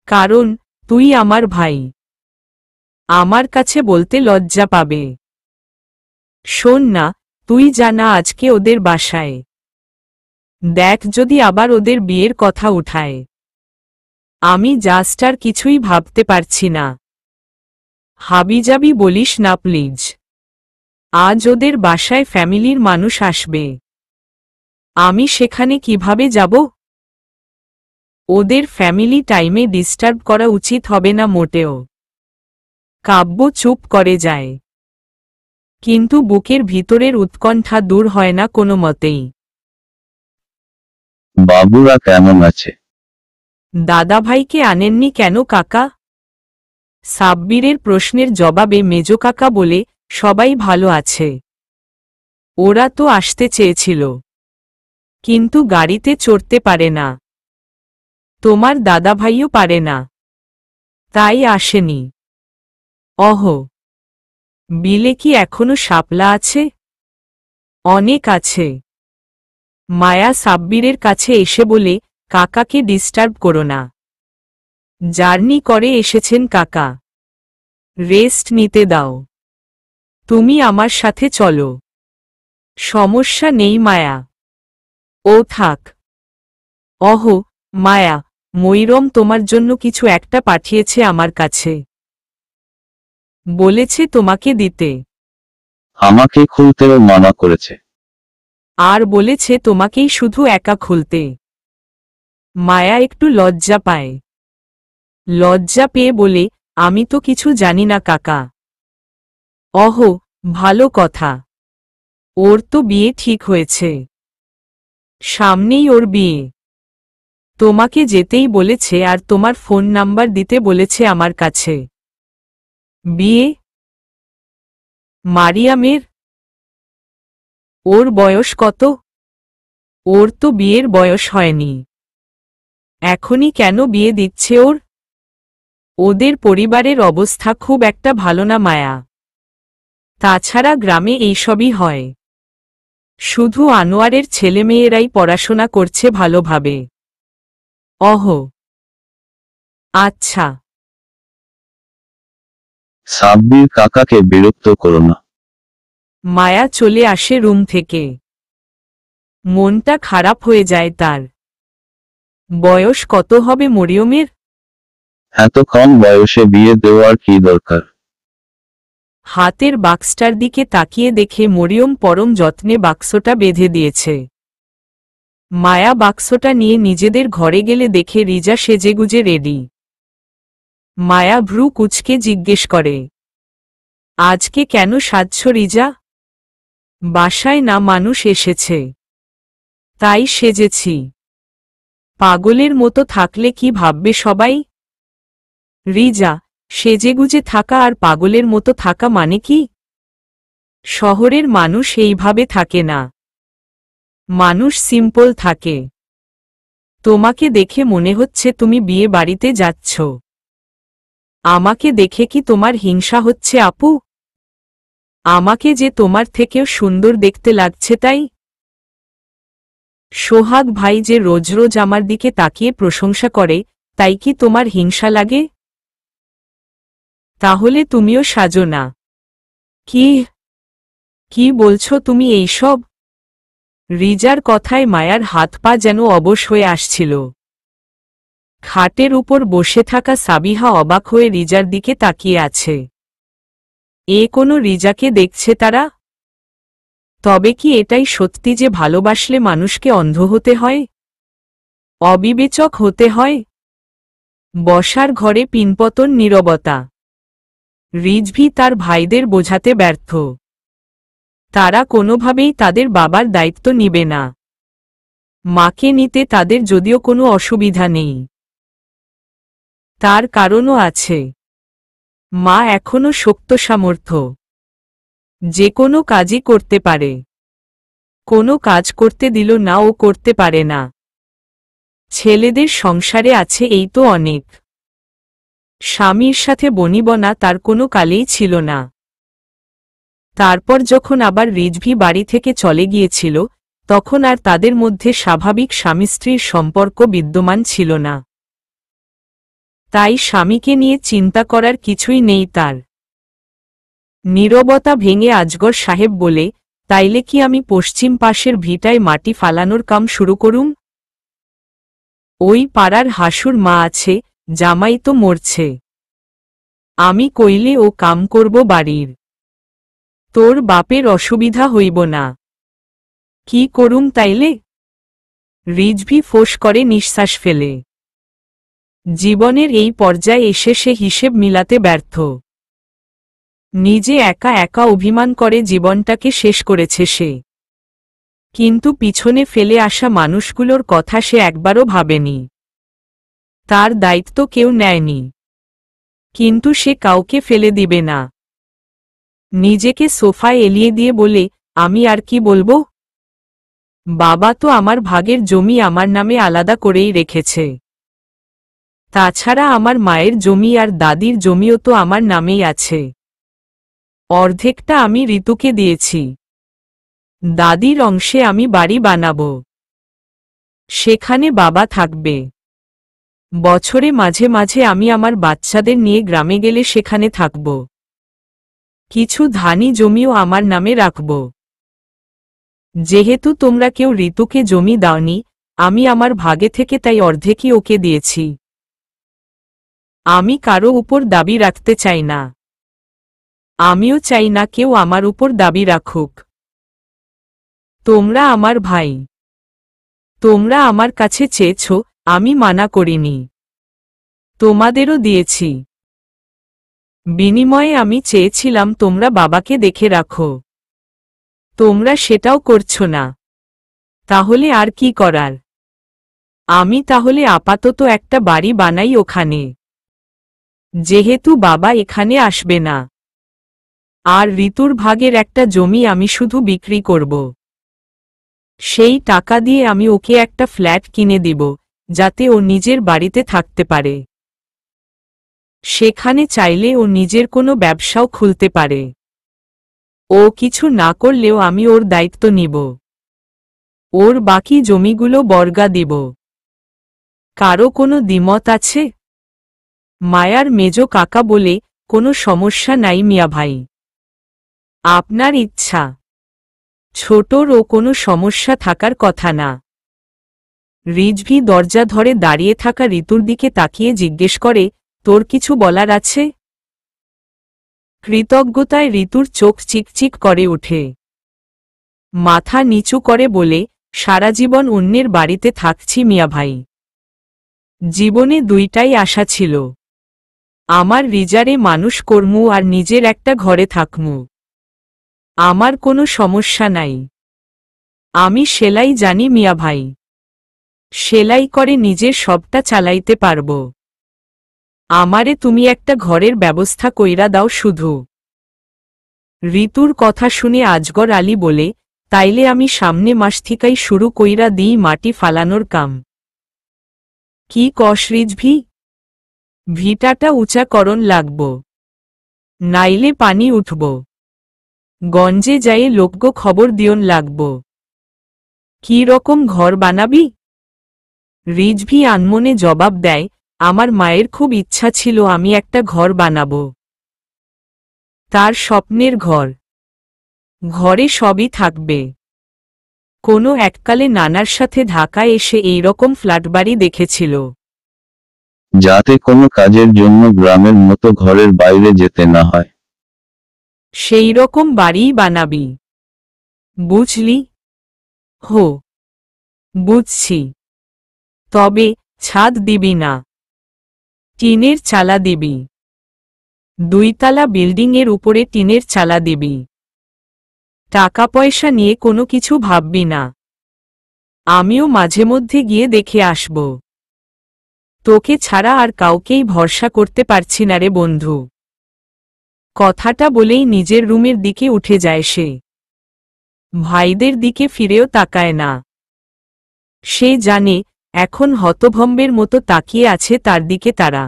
কারণ তুই আমার ভাই। আমার কাছে বলতে লজ্জা পাবে। শোন না, তুই জানা আজকে ওদের বাসায়। দেখ যদি আবার ওদের বিয়ের কথা উঠায়। আমি জাস্ট আর কিছুই ভাবতে পারছি না। হাবিজাবি বলিস না প্লিজ। আজ ওদের বাসায় ফ্যামিলির মানুষ আসবে। আমি সেখানে কিভাবে যাব? ওদের ফ্যামিলি টাইমে ডিস্টার্ব করা উচিত হবে না মোটেও। কাব্য চুপ করে যায়, কিন্তু বুকের ভিতরের উৎকণ্ঠা দূর হয় না কোনো মতেই।
বাবুরা কেমন আছে?
দাদাভাইকে আনেননি কেন কাকা? সাব্বিরের প্রশ্নের জবাবে মেজো কাকা বলে, সবাই ভালো আছে। ওরা তো আসতে চেয়েছিল, কিন্তু গাড়িতে চড়তে পারে না। তোমার দাদাভাইও পারে না, তাই আসেনি। অহ, বিলে কি এখনো শাপলা আছে? অনেক আছে। মায়া সাব্বিরের কাছে এসে বলে, কাকাকে ডিস্টার্ব করো না। জার্নি করে এসেছেন কাকা, রেস্ট নিতে দাও। তুমি আমার সাথে চলো। সমস্যা নেই মায়া, ও থাক। অহো মায়া, ময়ূরম তোমার জন্য কিছু একটা পাঠিয়েছে আমার কাছে। বলেছে তোমাকে দিতে।
আমাকে খুলতেও মানা করেছে।
আর বলেছে তোমাকেই শুধু একা খুলতে। মায়া একটু লজ্জা পায়। লজ্জা পেয়ে বলে, আমি তো কিছু জানি না কাকা। অহো, ভালো কথা। ওর তো বিয়ে ঠিক হয়েছে। সামনেই ওর বিয়ে। তোমাকে যেতেই বলেছে আর তোমার ফোন নাম্বার দিতে বলেছে আমার কাছে। বিয়ে? মারিয়ামের? ওর বয়স কত? ওর তো বিয়ের বয়স হয়নি। এখনই কেন বিয়ে দিচ্ছে ওর? ওদের পরিবারের অবস্থা খুব একটা ভালো না মায়া। তাছাড়া গ্রামে এইসবই হয়। শুধু আনোয়ারের ছেলেমেয়েরাই পড়াশোনা করছে ভালোভাবে। অহো, আচ্ছা।
সাব্বির কাকাকে বিরক্ত করো না।
মায়া চলে আসে রুম থেকে। মনটা খারাপ হয়ে যায় তার। বয়স কত হবে মরিয়মের?
এত কম বয়সে বিয়ে দেওয়ার কি দরকার?
হাতের বাক্সটার দিকে তাকিয়ে দেখে মরিয়ম পরম যত্নে বাক্সটা বেঁধে দিয়েছে। মায়া বাক্সটা নিয়ে নিজেদের ঘরে গেলে দেখে রিজা সেজেগুজে রেডি। মায়া ভ্রু কুঁচকে জিজ্ঞেস করে, আজকে কেন সাজছ রিজা? বাসায় না মানুষ এসেছে, তাই সেজেছি। পাগলের মতো থাকলে কি ভাববে সবাই? রিজা, সেজেগুজে থাকা আর পাগলের মতো থাকা মানে কি? শহরের মানুষ এইভাবে থাকে না। মানুষ সিম্পল থাকে। তোমাকে দেখে মনে হচ্ছে তুমি বিয়ে বাড়িতে যাচ্ছ। আমাকে দেখে কি তোমার হিংসা হচ্ছে আপু? আমাকে যে তোমার থেকেও সুন্দর দেখতে লাগছে তাই? সোহাগ ভাই যে রোজ রোজ আমার দিকে তাকিয়ে প্রশংসা করে, তাই কি তোমার হিংসা লাগে? তাহলে তুমিও সাজো না। কি কি বলছো তুমি এইসব? রিজার কথায় মায়ার হাত পা যেন অবশ হয়ে আসছিল। খাটের উপর বসে থাকা সাবিহা অবাক হয়ে রিজার দিকে তাকিয়ে আছে। এ কোনো রিজাকে দেখছে তারা? তবে কি এটাই সত্যি যে ভালোবাসলে মানুষকে অন্ধ হতে হয়? অবিবেচক হতে হয়? বসার ঘরে পিনপতন নীরবতা। রিজভি তার ভাইদের বোঝাতে ব্যর্থ। তারা কোনোভাবেই তাদের বাবার দায়িত্ব নিবে না। মাকে নিতে তাদের যদিও কোনো অসুবিধা নেই। তার কারণও আছে। মা এখনো শক্ত সামর্থ্য। যে কোনো কাজই করতে পারে। কোনো কাজ করতে দিল না ও করতে পারে না। ছেলেদের সংসারে আছে এই তো অনেক। স্বামীর সাথে বনিবনা তার কোনো কালেই ছিল না। তারপর যখন আবার রিজভি বাড়ি থেকে চলে গিয়েছিল, তখন আর তাদের মধ্যে স্বাভাবিক স্বামী স্ত্রীর সম্পর্ক বিদ্যমান ছিল না। তাই স্বামীকে নিয়ে চিন্তা করার কিছুই নেই তার। নীরবতা ভেঙে আজগর সাহেব বলে, তাইলে কি আমি পশ্চিম পাশের ভিটায় মাটি ফালানোর কাম শুরু করুম? ওই পাড়ার হাসুর মা আছে, জামাই তো মরছে। আমি কইলে ও কাম করব বাড়ির। তোর বাপের অসুবিধা হইব না। কি করুম তাইলে? রিজভি ফোঁস করে নিঃশ্বাস ফেলে। জীবনের এই পর্যায়ে এসে সে হিসেব মিলাতে ব্যর্থ। নিজে একা একা অভিমান করে জীবনটাকে শেষ করেছে সে। কিন্তু পিছনে ফেলে আসা মানুষগুলোর কথা সে একবারও ভাবেনি। তার দায়িত্ব কেউ নেয়নি। কিন্তু সে কাউকে ফেলে দিবে না। নিজেকে সোফায় এলিয়ে দিয়ে বলে, আমি আর কি বলবো? বাবা তো আমার ভাগের জমি আমার নামে আলাদা করেই রেখেছে। তাছাড়া আমার মায়ের জমি আর দাদির জমিও তো আমার নামেই আছে। অর্ধেকটা আমি ঋতুকে দিয়েছি। দাদির অংশে আমি বাড়ি বানাবো। সেখানে বাবা থাকবে। বছরে মাঝে মাঝে আমি আমার বাচ্চাদের নিয়ে গ্রামে গেলে সেখানে থাকব। কিছু ধানি জমিও আমার নামে রাখব। যেহেতু তোমরা কেউ ঋতুকে জমি দাওনি, আমি আমার ভাগে থেকে তাই অর্ধেকই ওকে দিয়েছি। আমি কারো উপর দাবি রাখতে চাই না। আমিও চাই না কেউ আমার উপর দাবি রাখুক। তোমরা আমার ভাই। তোমরা আমার কাছে চেয়েছ, আমি মানা করিনি। তোমাদেরও দিয়েছি। বিনিময়ে আমি চেয়েছিলাম তোমরা বাবাকে দেখে রাখো। তোমরা সেটাও করছো না। তাহলে আর কি করার? আমি তাহলে আপাতত একটা বাড়ি বানাই ওখানে, যেহেতু বাবা এখানে আসবে না। আর ঋতুর ভাগের একটা জমি আমি শুধু বিক্রি করব। সেই টাকা দিয়ে আমি ওকে একটা ফ্ল্যাট কিনে দিব, যাতে ও নিজের বাড়িতে থাকতে পারে। সেখানে চাইলে ও নিজের কোনো ব্যবসাও খুলতে পারে। ও কিছু না করলেও আমি ওর দায়িত্ব নিব। ওর বাকি জমিগুলো বর্গা দিব। কারো কোনো দ্বিমত আছে? মায়ার মেজ কাকা বলে, কোনো সমস্যা নাই মিয়া ভাই। আপনার ইচ্ছা। ছোটর ও কোনো সমস্যা থাকার কথা না। রিজভি দরজা ধরে দাঁড়িয়ে থাকা ঋতুর দিকে তাকিয়ে জিজ্ঞেস করে, তোর কিছু বলার আছে? কৃতজ্ঞতায় ঋতুর চোখ চিকচিক করে ওঠে। মাথা নিচু করে বলে, সারা জীবন অন্যের বাড়িতে থাকছি মিয়া ভাই। জীবনে দুইটাই আশা ছিল। আমার রিজারে মানুষ কর্মু আর নিজের একটা ঘরে থাকমু। আমার কোনো সমস্যা নাই। আমি সেলাই জানি মিয়া ভাই। সেলাই করে নিজের সবটা চালাইতে পারব। আমারে তুমি একটা ঘরের ব্যবস্থা কইরা দাও শুধু। ঋতুর কথা শুনে আজগর আলী বলে, তাইলে আমি সামনে মাস থেকেই শুরু কইরা দিই মাটি ফালানোর কাম। কি কস রিজভি? ভিটাটা উঁচা করণ লাগব, নাইলে পানি উঠব। গঞ্জে যায়ে লোকগো খবর দিয়ন লাগব। কি রকম ঘর বানাবি? রিজভি আনমনে জবাব দেয়, আমার মায়ের খুব ইচ্ছা ছিল আমি একটা ঘর বানাব। তার স্বপ্নের ঘর। ঘরে সবই থাকবে। কোনো এককালে নানার সাথে ঢাকায় এসে এই রকম ফ্ল্যাটবাড়ি দেখেছিল।
যাতে কোনো কাজের জন্য গ্রামের মতো ঘরের বাইরে যেতে না হয়।
সেই রকম বাড়িই বানাবি। বুঝলি? হো, বুঝছি। তবে ছাদ দিবি না, টিনের চালা দিবি। দুইতলা বিল্ডিংয়ের উপরে টিনের চালা দিবি। টাকা পয়সা নিয়ে কোনো কিছু ভাববি না। আমিও মাঝে মধ্যে গিয়ে দেখে আসব। তোকে ছাড়া আর কাউকেই ভরসা করতে পারছি না রে বন্ধু। কথাটা বলেই নিজের রুমের দিকে উঠে যায় সে। ভাইদের দিকে ফিরেও তাকায় না। সে জানে, এখন হতভম্বের মতো তাকিয়ে আছে তার দিকে তারা।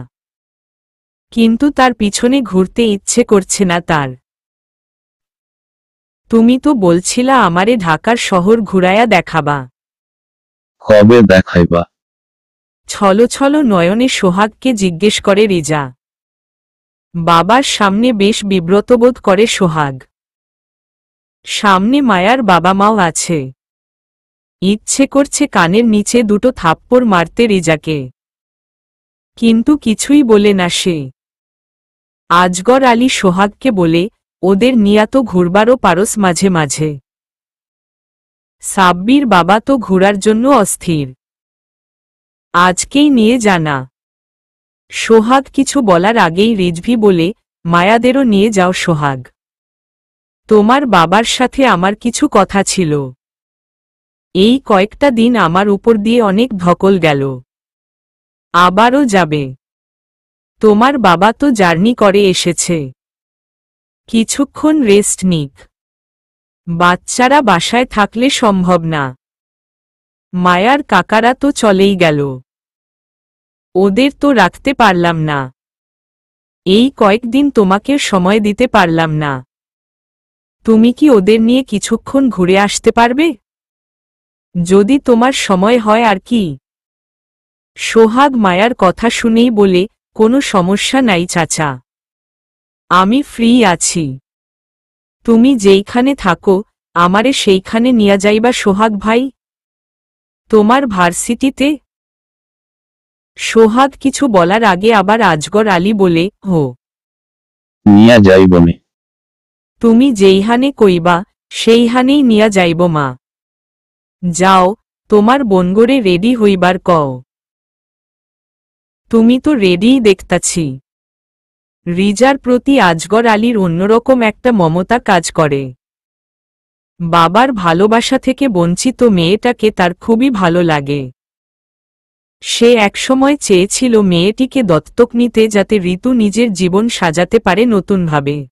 কিন্তু তার পিছনে ঘুরতে ইচ্ছে করছে না তার। তুমি তো বলছিলা আমারে ঢাকার শহর ঘুরায়া দেখাবা।
কবে দেখাইবা?
ছলো ছলো নয়নে সোহাগকে জিজ্ঞেস করে রিজা। বাবার সামনে বেশ বিব্রতবোধ করে সোহাগ। সামনে মায়ার বাবা মাও আছে। ইচ্ছে করছে কানের নিচে দুটো থাপ্পড় মারতে রিজাকে। কিন্তু কিছুই বলে না সে। আজগর আলী সোহাগকে বলে, ওদের নিয়া তো ঘুরবারও পারস মাঝে মাঝে। সাব্বির বাবা তো ঘুরার জন্য অস্থির। আজকেই নিয়ে জানা। সোহাগ কিছু বলার আগেই রিজভি বলে, মায়াদেরও নিয়ে যাও সোহাগ। তোমার বাবার সাথে আমার কিছু কথা ছিল। এই কয়েকটা দিন আমার উপর দিয়ে অনেক ধকল গেল। আবারও যাবে। তোমার বাবা তো জার্নি করে এসেছে। কিছুক্ষণ রেস্ট নিক। বাচ্চারা বাসায় থাকলে সম্ভব না। মায়ার কাকারা তো চলেই গেল। ওদের তো রাখতে পারলাম না। এই কয়েকদিন তোমাকে সময় দিতে পারলাম না। তুমি কি ওদের নিয়ে কিছুক্ষণ ঘুরে আসতে পারবে? যদি তোমার সময় হয় আর কি। সোহাগ মায়ার কথা শুনেই বলে, কোনো সমস্যা নাই চাচা। আমি ফ্রি আছি। তুমি যেইখানে থাকো, আমারে সেইখানে নিয়া যাইবা সোহাগ ভাই? তোমার ভার্সিটিতে? সোহাগ কিছু বলার আগে আবার আজগর আলী বলে, হো।
নিয়া যাইবনে।
তুমি যেইহানে কইবা সেইহানেই নিয়া যাইব মা। যাও, তোমার বোনগরে রেডি হইবার কও। তুমি তো রেডিই দেখতাছি। রিজার প্রতি আজগর আলীর অন্যরকম একটা মমতা কাজ করে। বাবার ভালোবাসা থেকে বঞ্চিত মেয়েটাকে তার খুবই ভালো লাগে। সে একসময় চেয়েছিল মেয়েটিকে দত্তক নিতে যাতে ঋতু নিজের জীবন সাজাতে পারে নতুনভাবে।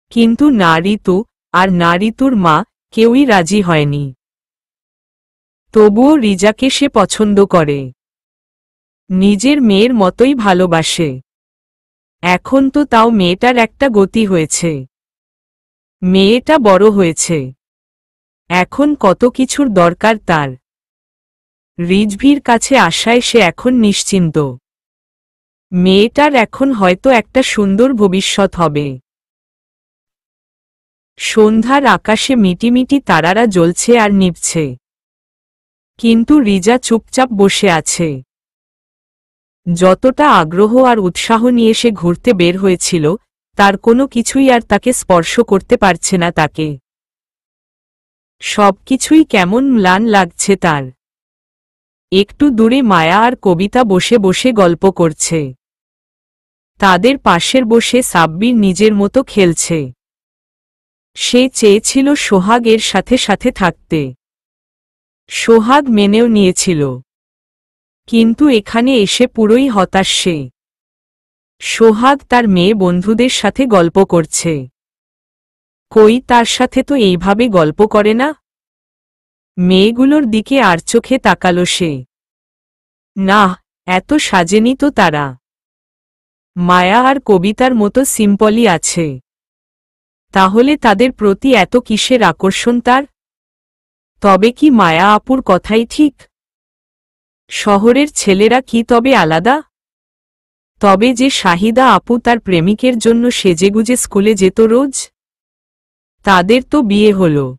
কিন্তু না ঋতু আর না ঋতুর মা কেউই রাজি হয়নি। তবুও রিজাকে সে পছন্দ করে। নিজের মেয়ের মতোই ভালোবাসে। এখন তো তাও মেয়েটার একটা গতি হয়েছে। মেয়েটা বড় হয়েছে। এখন কত কিছুর দরকার তার। রিজভির কাছে আসায় সে এখন নিশ্চিন্ত। মেয়েটার এখন হয়তো একটা সুন্দর ভবিষ্যৎ হবে। সন্ধ্যার আকাশে মিটিমিটি তারারা জ্বলছে আর নিভছে। কিন্তু রিজা চুপচাপ বসে আছে। যতটা আগ্রহ আর উৎসাহ নিয়ে সে ঘুরতে বের হয়েছিল, তার কোনো কিছুই আর তাকে স্পর্শ করতে পারছে না তাকে। সবকিছুই কেমন ম্লান লাগছে তার। একটু দূরে মায়া আর কবিতা বসে বসে গল্প করছে। তাদের পাশের বসে সাব্বির নিজের মতো খেলছে। সে চেয়েছিল সোহাগ এর সাথে সাথে থাকতে। সোহাগ মেনেও নিয়েছিল। কিন্তু এখানে এসে পুরোই হতাশ সে। সোহাগ তার মেয়ে বন্ধুদের সাথে গল্প করছে। কই তার সাথে তো এইভাবে গল্প করে না। মেয়েগুলোর দিকে আর চোখে তাকালো সে। না, এত সাজেনি তো তারা। মায়া আর কবিতার মতো সিম্পলই আছে। তাহলে তাদের প্রতি এত কিসের আকর্ষণ তার? তবে কি মায়া আপুর কথাই ঠিক? শহরের ছেলেরা কি তবে আলাদা? তবে যে শাহিদা আপু তার প্রেমিকের জন্য সেজেগুজে স্কুলে যেত রোজ, তাদের তো বিয়ে হল।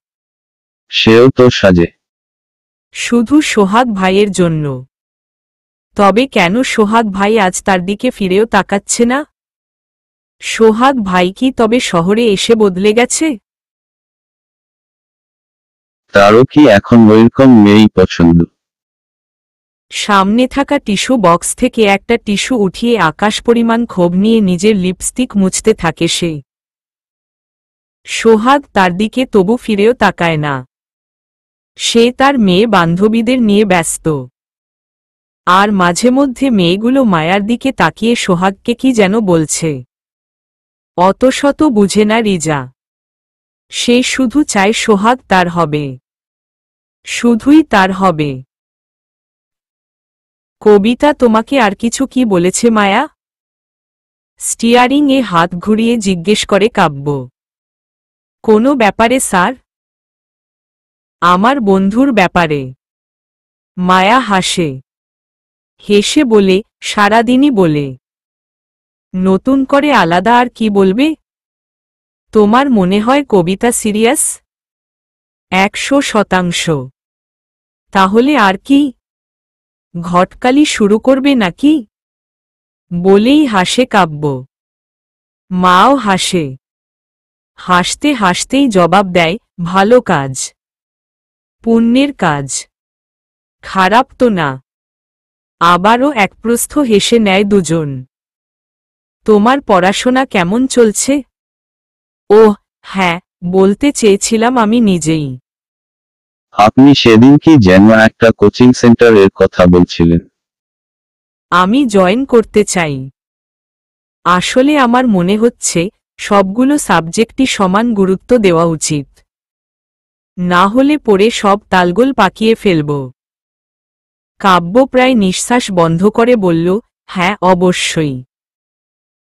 সেও তো সাজে।
শুধু সোহাগ ভাইয়ের জন্য। তবে কেন সোহাগ ভাই আজ তার দিকে ফিরেও তাকাচ্ছে না? সোহাগ ভাই কি তবে শহরে এসে বদলে গেছে?
তারও কি এখন ওইরকম মেয়েই পছন্দ?
সামনে থাকা টিস্যু বক্স থেকে একটা টিস্যু উঠিয়ে আকাশ পরিমাণ ক্ষোভ নিয়ে নিজের লিপস্টিক মুছতে থাকে সে। সোহাগ তার দিকে তবু ফিরেও তাকায় না। সে তার মেয়ে বান্ধবীদের নিয়ে ব্যস্ত। আর মাঝে মধ্যে মেয়েগুলো মায়ার দিকে তাকিয়ে সোহাগকে কি যেন বলছে। অত শত বুঝে না রিজা। সে শুধু চায় সোহাগ তার হবে। শুধুই তার হবে। কবিতা তোমাকে আর কিছু কি বলেছে মায়া? স্টিয়ারিং এ হাত ঘুরিয়ে জিজ্ঞেস করে কাব্য। কোনো ব্যাপারে স্যার? আমার বন্ধুর ব্যাপারে। মায়া হাসে। হেসে বলে, সারাদিনই বলে। নতুন করে আলাদা আর কি বলবে? তোমার মনে হয় কবিতা সিরিয়াস? 100%। তাহলে আর কি? ঘটকালি শুরু করবে নাকি? বলেই হাসে কাব্য। মাও হাসে। হাসতে হাসতেই জবাব দেয়, ভালো কাজ। পুণ্যের কাজ। খারাপ তো না। আবারও একপ্রস্থ হেসে নেয় দুজন। তোমার পড়াশোনা কেমন চলছে? ওহ হ্যাঁ, বলতে চেয়েছিলাম আমি নিজেই।
আপনি সেদিন কি যেন একটা কোচিং সেন্টার এর কথা বলছিলেন?
আমি জয়েন করতে চাই। আসলে আমার মনে হচ্ছে সবগুলো সাবজেক্টই সমান গুরুত্ব দেওয়া উচিত। না হলে পড়ে সব তালগোল পাকিয়ে ফেলব। কাব্য প্রায় নিঃশ্বাস বন্ধ করে বলল, হ্যাঁ অবশ্যই।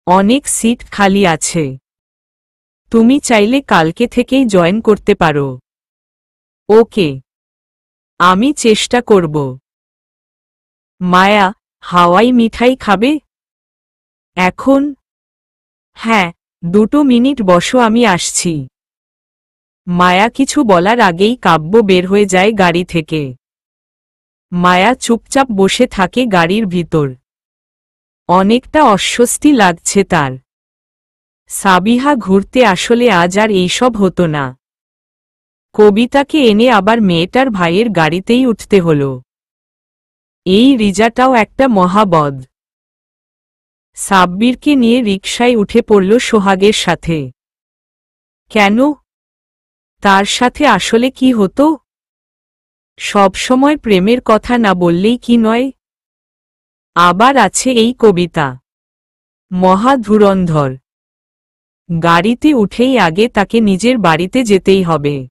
অনেক সিট খালি আছে। তুমি চাইলে কালকে থেকেই জয়েন করতে পারো। ওকে। আমি চেষ্টা করব। মায়া, হাওয়াই মিঠাই খাবে? এখন? হ্যাঁ, 2 মিনিট বসো, আমি আসছি। মায়া কিছু বলার আগেই কাব্য বের হয়ে যায় গাড়ি থেকে। মায়া চুপচাপ বসে থাকে গাড়ির ভিতর। অনেকটা অস্বস্তি লাগছে তার। সাবিহা ঘুরতে আসলে আজ আর এইসব হতো না। কবিতাকে এনে আবার মেয়েটার ভাইয়ের গাড়িতেই উঠতে হলো। এই রিজাটাও একটা মহাবদ। সাব্বিরকে নিয়ে রিকশায় উঠে পড়ল সোহাগের সাথে। কেন? তার সাথে আসলে কি হতো? সবসময় প্রেমের কথা না বললেই কি নয়? আবার আছে এই কবিতা, মহা ধুরন্ধর। গাড়িতে উঠেই আগে তাকে নিজের বাড়িতে যেতেই হবে।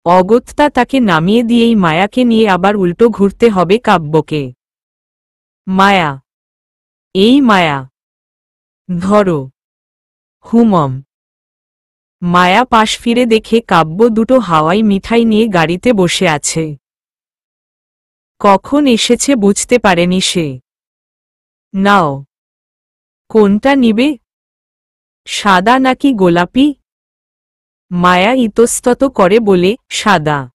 অগত্যা তাকে নামিয়ে দিয়েই মায়াকে নিয়ে আবার উল্টো ঘুরতে হবে কাব্যকে। মায়া, এই মায়া, ধরো। হুমম। মায়া পাশ ফিরে দেখে কাব্য দুটো হাওয়াই মিঠাই নিয়ে গাড়িতে বসে আছে। কখন এসেছে বুঝতে পারেনি সে। নাও। কোনটা নিবে? সাদা নাকি গোলাপি? মায়া ইতস্তত করে বলে, সাদা।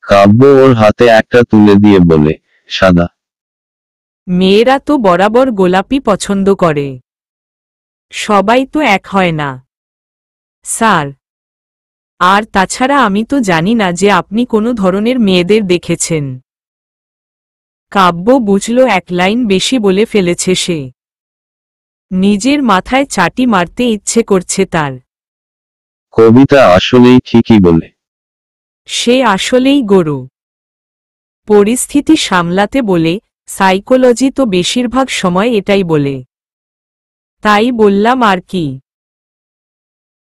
কাব্য ওর হাতে একটা তুলে দিয়ে বলে, সাদা।
মেয়েরা তো বরাবর গোলাপি পছন্দ করে। সবাই তো এক হয় না স্যার। আর তাছাড়া আমি তো জানি না যে আপনি কোনো ধরনের মেয়েদের দেখেছেন। কাব্য বুঝল এক লাইন বেশি বলে ফেলেছে সে। নিজের মাথায় চাটি মারতে ইচ্ছে করছে তার।
কবিতা আসলেই ঠিকই বলে।
সে আসলেই গরু। পরিস্থিতি সামলাতে বলে, সাইকোলজি তো বেশিরভাগ সময় এটাই বলে। তাই বললাম আর কি।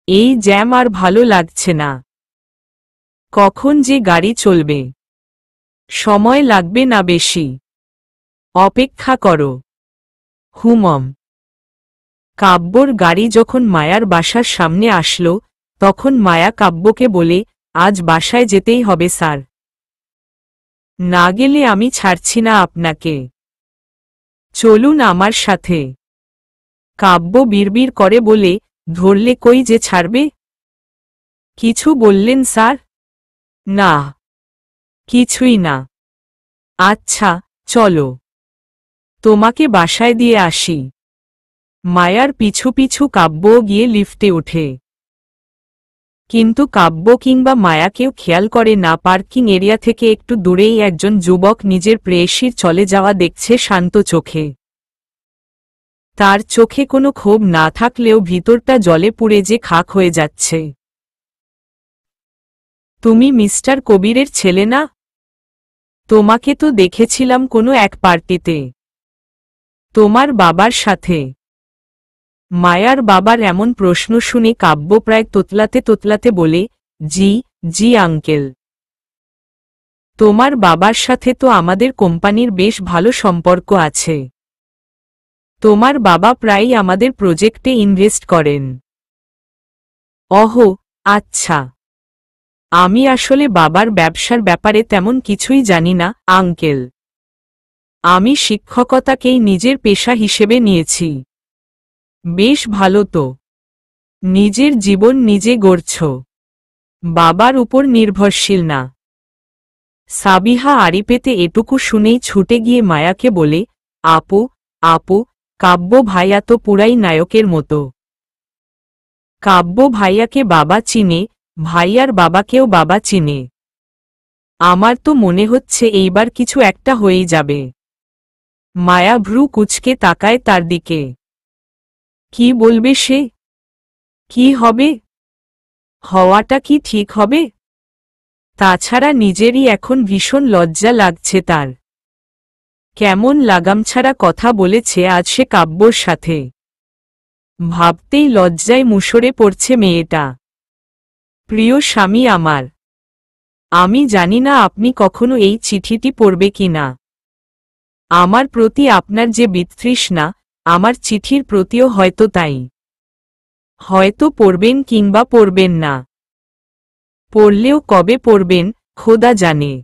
এই জ্যাম আর ভালো লাগছে না। কখন যে গাড়ি চলবে? সময় লাগবে না বেশি। অপেক্ষা করো। হুমম। কাব্যর গাড়ি যখন মায়ার বাসার সামনে আসলো, তখন মায়া কাব্যকে বলে, আজ বাসায় যেতেই হবে স্যার। না গেলে আমি ছাড়ছি না আপনাকে। চলুন আমার সাথে। কাব্য বিড়বিড় করে বলে, ধরলে কই যে ছাড়বে? কিছু বললেন স্যার? না, কিছুই না। আচ্ছা, চলো। তোমাকে বাসায় দিয়ে আসি। মায়ার পিছু পিছু কাব্যও গিয়ে লিফটে ওঠে। কিন্তু কাব্য কিংবা মায়াকেও খেয়াল করে না পার্কিং এরিয়া থেকে একটু দূরেই একজন যুবক নিজের প্রেয়সীর চলে যাওয়া দেখছে শান্ত চোখে। তার চোখে কোনো ক্ষোভ না থাকলেও ভিতরটা জলে পুড়ে যে খাক হয়ে যাচ্ছে। তুমি মিস্টার কবিরের ছেলে না? তোমাকে তো দেখেছিলাম কোনো এক পার্টিতে। তোমার বাবার সাথে। মায়ার বাবার এমন প্রশ্ন শুনে কাব্য প্রায় তোতলাতে তোতলাতে বলে, জি, জি আঙ্কেল। তোমার বাবার সাথে তো আমাদের কোম্পানির বেশ ভালো সম্পর্ক আছে। তোমার বাবা প্রায়ই আমাদের প্রজেক্টে ইনভেস্ট করেন। অহো, আচ্ছা। আমি আসলে বাবার ব্যবসার ব্যাপারে তেমন কিছুই জানি না আঙ্কেল। আমি শিক্ষকতাকেই নিজের পেশা হিসেবে নিয়েছি। বেশ ভালো তো। নিজের জীবন নিজে গড়ছ। বাবার উপর নির্ভরশীল না। সাবিহা আড়ি পেতে এটুকু শুনেই ছুটে গিয়ে মায়াকে বলে, আপু, আপু, কাব্য ভাইয়া তো পুরাই নায়কের মতো। কাব্য ভাইয়াকে বাবা চিনে, ভাইয়ার বাবাকেও বাবা চিনে। আমার তো মনে হচ্ছে এইবার কিছু একটা হয়েই যাবে। মায়া ভ্রু কুঁচকে তাকায় তার দিকে। কি বলবে সে? কি হবে? হওয়াটা কি ঠিক হবে? তাছাড়া নিজেরই এখন ভীষণ লজ্জা লাগছে তার। কেমন লাগামছাড়া কথা বলেছে আজ সে কাব্যর সাথে। ভাবতেই লজ্জায় মুষড়ে পড়ছে মেয়েটা। প্রিয় স্বামী আমার, আমি জানি না আপনি কখনো এই চিঠিটি পড়বে কিনা। আমার প্রতি আপনার যে বিতৃষ্ণা, আমার চিঠির প্রতিও হয়তো তাই। হয়তো পড়বেন কিংবা পড়বেন না। পড়লেও কবে পড়বেন, খোদা জানে।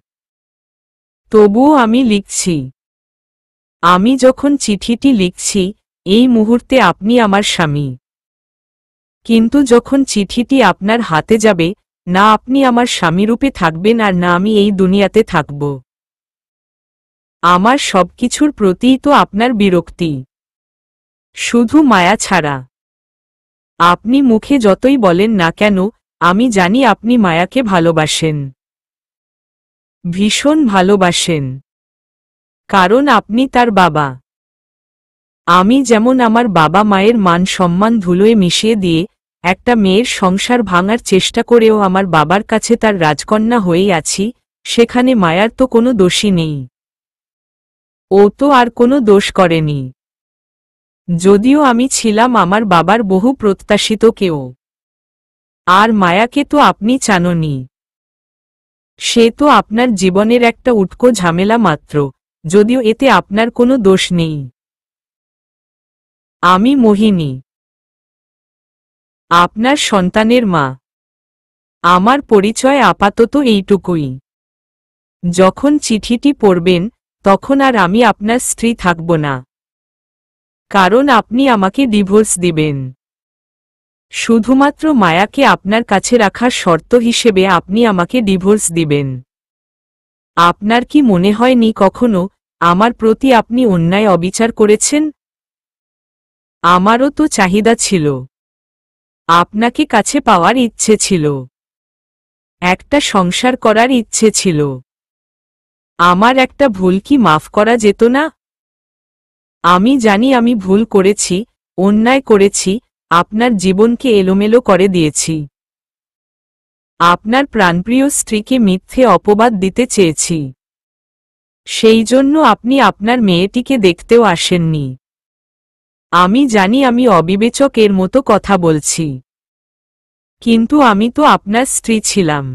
তবুও আমি লিখছি। আমি যখন চিঠিটি লিখছি, এই মুহূর্তে আপনি আমার স্বামী। কিন্তু যখন চিঠিটি আপনার হাতে যাবে, না আপনি আমার স্বামীরূপে থাকবেন আর না আমি এই দুনিয়াতে থাকব। আমার সবকিছুর প্রতিই তো আপনার বিরক্তি, শুধু মায়া ছাড়া। আপনি মুখে যতই বলেন না কেন, আমি জানি আপনি মায়াকে ভালোবাসেন, ভীষণ ভালোবাসেন, কারণ আপনি তার বাবা। আমি যেমন আমার বাবা মায়ের মান সম্মান ধুলোয় মিশিয়ে দিয়ে একটা মেয়ের সংসার ভাঙার চেষ্টা করেও আমার বাবার কাছে তার রাজকন্যা হয়েই আছি, সেখানে মায়ার তো কোনো দোষই নেই। ও তো আর কোনো দোষ করেনি, যদিও আমি ছিলাম আমার বাবার বহু প্রত্যাশিত কেউ। আর মায়াকে তো আপনি জানেনই, সে তো আপনার জীবনের একটা উটকো ঝামেলা মাত্র, যদিও এতে আপনার কোনো দোষ নেই। আমি মোহিনী, আপনার সন্তানের মা। আমার পরিচয় আপাতত এইটুকুই। যখন চিঠিটি পড়বেন, তখন আর আমি আপনার স্ত্রী থাকব না, কারণ আপনি আমাকে ডিভোর্স দিবেন। শুধুমাত্র মায়াকে আপনার কাছে রাখার শর্ত হিসেবে আপনি আমাকে ডিভোর্স দিবেন। আপনার কি মনে হয়নি কখনো আমার প্রতি আপনি অন্যায় অবিচার করেছেন? আমারও তো চাহিদা ছিল, আপনাকে কাছে পাওয়ার ইচ্ছে ছিল, একটা সংসার করার ইচ্ছে ছিল। আমার একটা ভুল কি মাফ করা যেত না? আমি জানি আমি ভুল করেছি, অন্যায় করেছি, আপনার জীবনকে এলোমেলো করে দিয়েছি। আপনার প্রাণপ্রিয় স্ত্রীকে মিথ্যে অপবাদ দিতে চেয়েছি, সেই জন্য আপনি আপনার মেয়েটিকে দেখতেও আসেননি। আমি জানি আমি অবিবেচক এর মতো কথা বলছি, কিন্তু আমি তো আপনার স্ত্রী ছিলাম।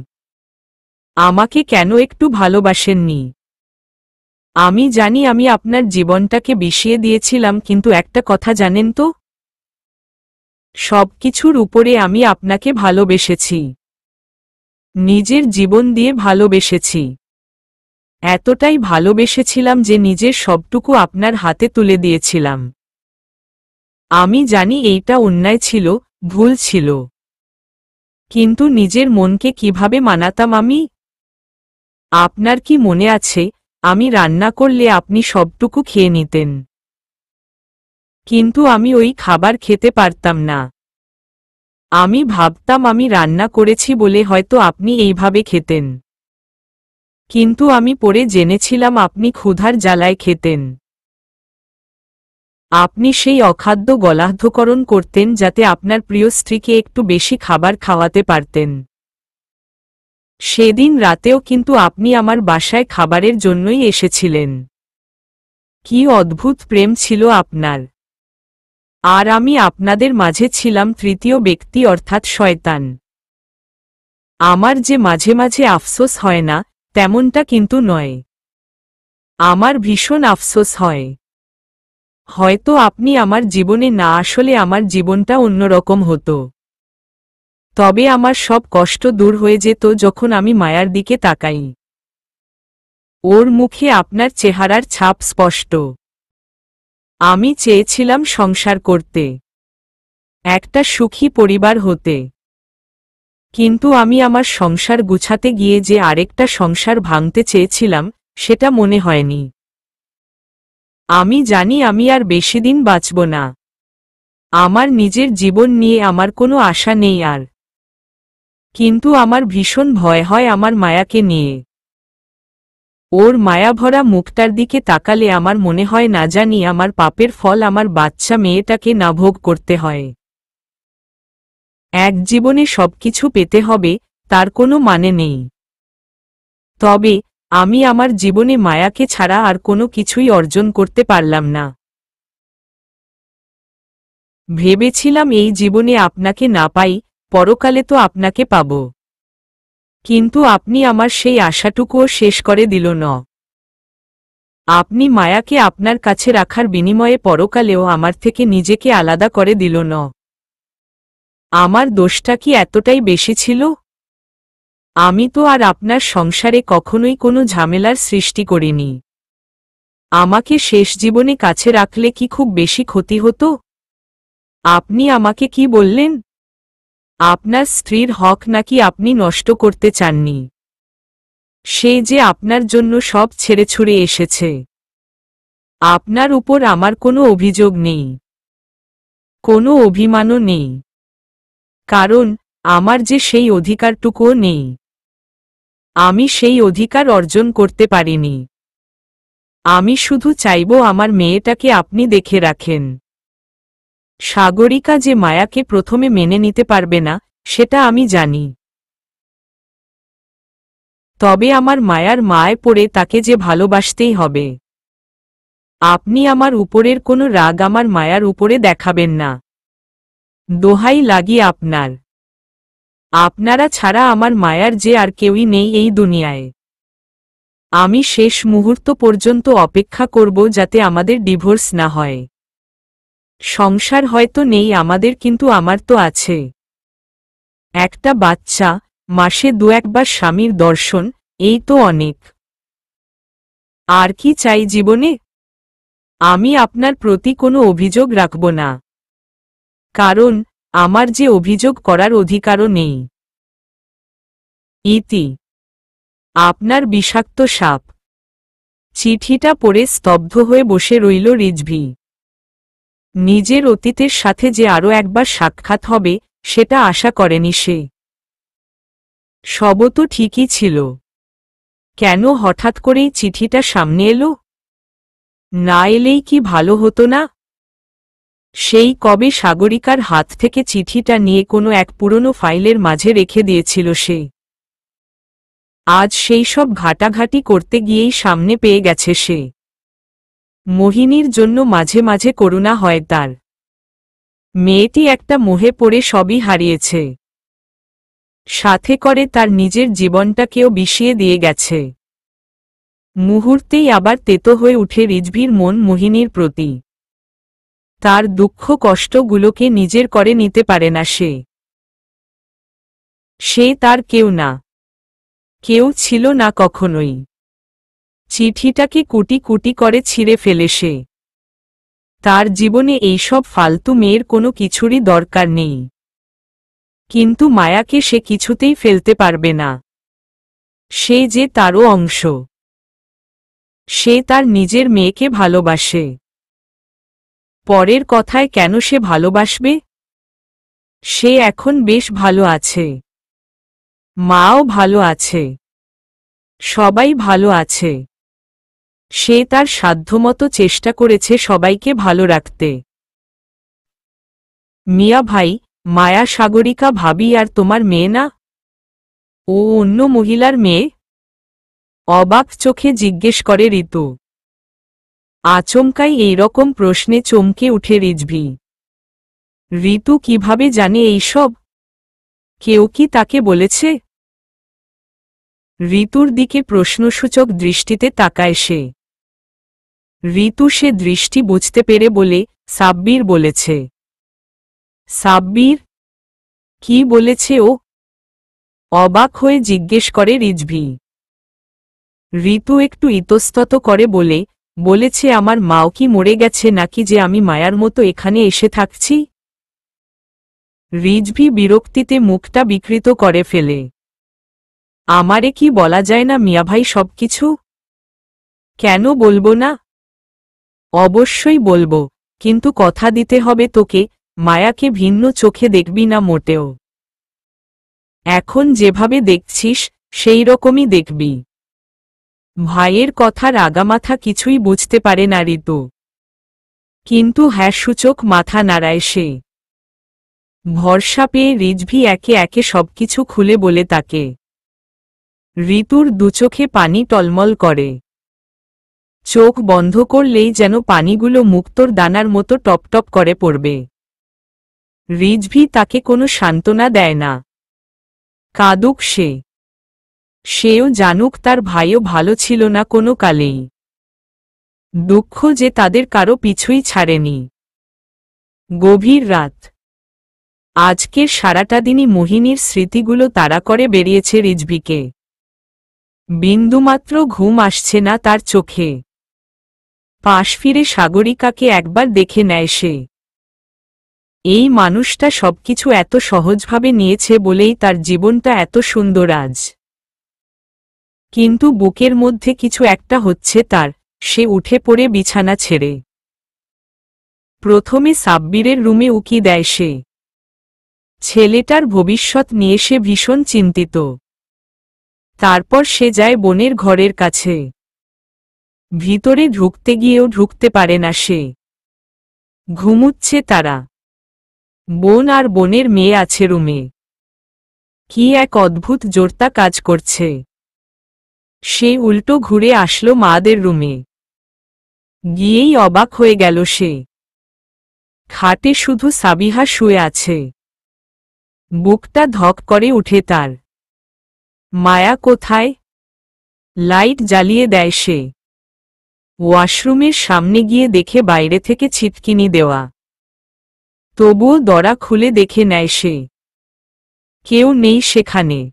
আমাকে কেন একটু ভালোবাসেননি? আমি জানি আমি আপনার জীবনটাকে বিষিয়ে দিয়েছিলাম, কিন্তু একটা কথা জানেন তো, সবকিছুর উপরে আমি আপনাকে ভালোবেসেছি, নিজের জীবন দিয়ে ভালোবেসেছি। এতটাই ভালোবেসেছিলাম যে নিজের সবটুকু আপনার হাতে তুলে দিয়েছিলাম। আমি জানি এইটা অন্যায় ছিল, ভুল ছিল, কিন্তু নিজের মনকে কিভাবে মানাতাম আমি? আপনার কি মনে আছে, আমি রান্না করলে আপনি সবটুকু খেয়ে নিতেন, কিন্তু আমি ওই খাবার খেতে পারতাম না। আমি ভাবতাম আমি রান্না করেছি বলে হয়তো আপনি এইভাবে খেতেন, কিন্তু আমি পরে জেনেছিলাম আপনি ক্ষুধার জ্বালায় খেতেন। আপনি সেই অখাদ্য গলাধকরণ করতেন যাতে আপনার প্রিয় স্ত্রীকে একটু বেশি খাবার খাওয়াতে পারতেন। সেদিন রাতেও কিন্তু আপনি আমার বাসায় খাবারের জন্যই এসেছিলেন। কি অদ্ভুত প্রেম ছিল আপনার! আর আমি আপনাদের মাঝে ছিলাম তৃতীয় ব্যক্তি, অর্থাৎ শয়তান। আমার যে মাঝে মাঝে আফসোস হয় না, তেমনটা কিন্তু নয়। আমার ভীষণ আফসোস হয়। হয়তো আপনি আমার জীবনে না আসলে আমার জীবনটা অন্যরকম হতো। তবে আমার সব কষ্ট দূর হয়ে যেত যখন আমি মায়ার দিকে তাকাই। ওর মুখে আপনার চেহারার ছাপ স্পষ্ট। আমি চেয়েছিলাম সংসার করতে, একটা সুখী পরিবার হতে, কিন্তু আমি আমার সংসার গুছাতে গিয়ে যে আরেকটা সংসার ভাঙতে চেয়েছিলাম, সেটা মনে হয়নি। আমি জানি আমি আর বেশিদিন বাঁচব না। আমার নিজের জীবন নিয়ে আমার কোনো আশা নেই আর। কিন্তু আমার ভীষণ ভয় হয় আমার মায়াকে নিয়ে। ওর মায়াভরা মুখটার দিকে তাকালে আমার মনে হয় না জানি আমার পাপের ফল আমার বাচ্চা মেয়েটাকে না ভোগ করতে হয়। এক জীবনে সবকিছু পেতে হবে, তার কোনো মানে নেই। তবে আমি আমার জীবনে মায়াকে ছাড়া আর কোনো কিছুই অর্জন করতে পারলাম না। ভেবেছিলাম এই জীবনে আপনাকে না পাই, পরকালে তো আপনাকে পাব। কিন্তু আপনি আমার সেই আশাটুকুও শেষ করে দিল না। আপনি মায়াকে আপনার কাছে রাখার বিনিময়ে পরকালেও আমার থেকে নিজেকে আলাদা করে দিল না। আমার দোষটা কি এতটাই বেশি ছিল? আমি তো আর আপনার সংসারে কখনোই কোনো ঝামেলার সৃষ্টি করিনি। আমাকে শেষ জীবনে কাছে রাখলে কি খুব বেশি ক্ষতি হতো? আপনি আমাকে কি বললেন? আপনার স্ত্রীর হক নাকি আপনি নষ্ট করতে চাননি? সে যে আপনার জন্য সব ছেড়ে ছুড়ে এসেছে। আপনার উপর আমার কোনো অভিযোগ নেই, কোনো অভিমানও নেই, কারণ আমার যে সেই অধিকারটুকুও নেই। আমি সেই অধিকার অর্জন করতে পারিনি। আমি শুধু চাইব আমার মেয়েটাকে আপনি দেখে রাখেন। সাগরিকা যে মায়াকে প্রথমে মেনে নিতে পারবে না, সেটা আমি জানি। তবে আমার মায়ার মায় পড়ে তাকে যে ভালোবাসতেই হবে। আপনি আমার উপরের কোনো রাগ আমার মায়ার উপরে দেখাবেন না। দোহাই লাগি আপনার। আপনারা ছাড়া আমার মায়ার যে আর কেউই নেই এই দুনিয়ায়। আমি শেষ মুহূর্ত পর্যন্ত অপেক্ষা করব যাতে আমাদের ডিভোর্স না হয়। সংসার হয়তো নেই আমাদের, কিন্তু আমার তো আছে একটা বাচ্চা, মাসে 2-1 বার স্বামীর দর্শন, এই তো অনেক। আর কি চাই জীবনে? আমি আপনার প্রতি কোনো অভিযোগ রাখব না, কারণ আমার যে অভিযোগ করার অধিকারও নেই। ইতি। আপনার বিষাক্ত সাপ। চিঠিটা পড়ে স্তব্ধ হয়ে বসে রইল রিজভী। নিজের অতীতের সাথে যে আরও একবার সাক্ষাৎ হবে, সেটা আশা করেনি সে। সবও তো ঠিকই ছিল, কেন হঠাৎ করেই চিঠিটা সামনে এলো? না এলেই কি ভালো হতো না? সেই কবে সাগরিকার হাত থেকে চিঠিটা নিয়ে কোনো এক পুরনো ফাইলের মাঝে রেখে দিয়েছিল সে। আজ সেই সব ঘাটাঘাটি করতে গিয়েই সামনে পেয়ে গেছে সে। মোহিনীর জন্য মাঝে মাঝে করুণা হয় তার। মেয়েটি একটা মোহে পড়ে সবই হারিয়েছে, সাথে করে তার নিজের জীবনটাকেও বিষিয়ে দিয়ে গেছে। মুহূর্তেই আবার তেতো হয়ে উঠে রিজভীর মন মোহিনীর প্রতি। তার দুঃখ কষ্টগুলোকে নিজের করে নিতে পারে না সে। সে তার কেউ না, কেউ ছিল না কখনোই। চিঠিটাকে কুটি কুটি করে ছিঁড়ে ফেলে সে। তার জীবনে এইসব ফালতু মেয়ের কোনো কিছুরই দরকার নেই। কিন্তু মায়াকে সে কিছুতেই ফেলতে পারবে না। সে যে তারও অংশ। সে তার নিজের মেয়েকে ভালোবাসে। পরের কথায় কেন সে ভালোবাসবে? সে এখন বেশ ভালো আছে, মাও ভালো আছে, সবাই ভালো আছে। সে তার সাধ্যমতো চেষ্টা করেছে সবাইকে ভালো রাখতে। মিয়া ভাই, মায়া সাগরিকা ভাবি আর তোমার মেয়ে না? ও অন্য মহিলার মেয়ে? অবাক চোখে জিজ্ঞেস করে ঋতু। আচমকাই এইরকম প্রশ্নে চমকে উঠে রিজভী। ঋতু কিভাবে জানে এইসব? কেউ কি তাকে বলেছে? ঋতুর দিকে প্রশ্নসূচক দৃষ্টিতে তাকায় সে। ঋতু সে দৃষ্টি বুঝতে পেরে বলে, সাব্বির বলেছে। সাব্বির? কি বলেছে ও? অবাক হয়ে জিজ্ঞেস করে রিজভী। ঋতু একটু ইতস্তত করে বলেছে আমার মাও কি মরে গেছে নাকি যে আমি মায়ার মতো এখানে এসে থাকছি? রিজভী বিরক্তিতে মুখটা বিকৃত করে ফেলে। আমারে কি বলা যায় না মিয়াভাই সবকিছু? কেন বলবো না? অবশ্যই বলবো, কিন্তু কথা দিতে হবে তোকে, মায়াকে ভিন্ন চোখে দেখবি না মোটেও। এখন যেভাবে দেখছিস সেই রকমই দেখবি। ভাইয়ের কথার আগামাথা কিছুই বুঝতে পারে না ঋতু, কিন্তু হ্যাঁ সূচক মাথা নাড়ায় সে। ভরসা পেয়ে রিজভী একে একে সবকিছু খুলে বলে তাকে। ঋতুর দুচোখে পানি টলমল করে। চোখ বন্ধ করলেই যেন পানিগুলো মুক্তোর দানার মতো টপটপ করে পড়বে। রিজভী তাকে কোনো সান্ত্বনা দেয় না। কাঁদুক সে, সেও জানুক তার ভাইও ভালো ছিল না কোনো কালেই। দুঃখ যে তাদের কারো পিছুই ছাড়েনি। গভীর রাত। আজকের সারাটা দিনই মোহিনীর স্মৃতিগুলো তাড়া করে বেরিয়েছে রিজভীকে। বিন্দুমাত্র ঘুম আসছে না তার চোখে। পাশ ফিরে সাগরিকাকে একবার দেখে নেয় সে। এই মানুষটা সবকিছু এত সহজভাবে নিয়েছে বলেই তার জীবনটা এত সুন্দর আজ। কিন্তু বুকের মধ্যে কিছু একটা হচ্ছে তার। সে উঠে পড়ে বিছানা ছেড়ে প্রথমে সাব্বিরের রুমে উকি দেয় সে। ছেলেটার ভবিষ্যৎ নিয়ে সে ভীষণ চিন্তিত। তারপর সে যায় বোনের ঘরের কাছে। ভিতরে ঢুকতে গিয়েও ঢুকতে পারে না সে। ঘুমুচ্ছে তারা। বোন আর বোনের মেয়ে আছে রুমে। কি এক অদ্ভুত জোরতা কাজ করছে। সে উল্টো ঘুরে আসলো মাদের রুমে। গিয়েই অবাক হয়ে গেল সে। খাটে শুধু সাবিহা শুয়ে আছে। বুকটা ধক করে উঠে তার। মায়া কোথায়? লাইট জ্বালিয়ে দেয় সে। ওয়াশরুমের সামনে গিয়ে দেখে বাইরে থেকে ছিটকিনি দেওয়া। তবুও দরজা খুলে দেখে নেয় সে। কেউ নেই সেখানে।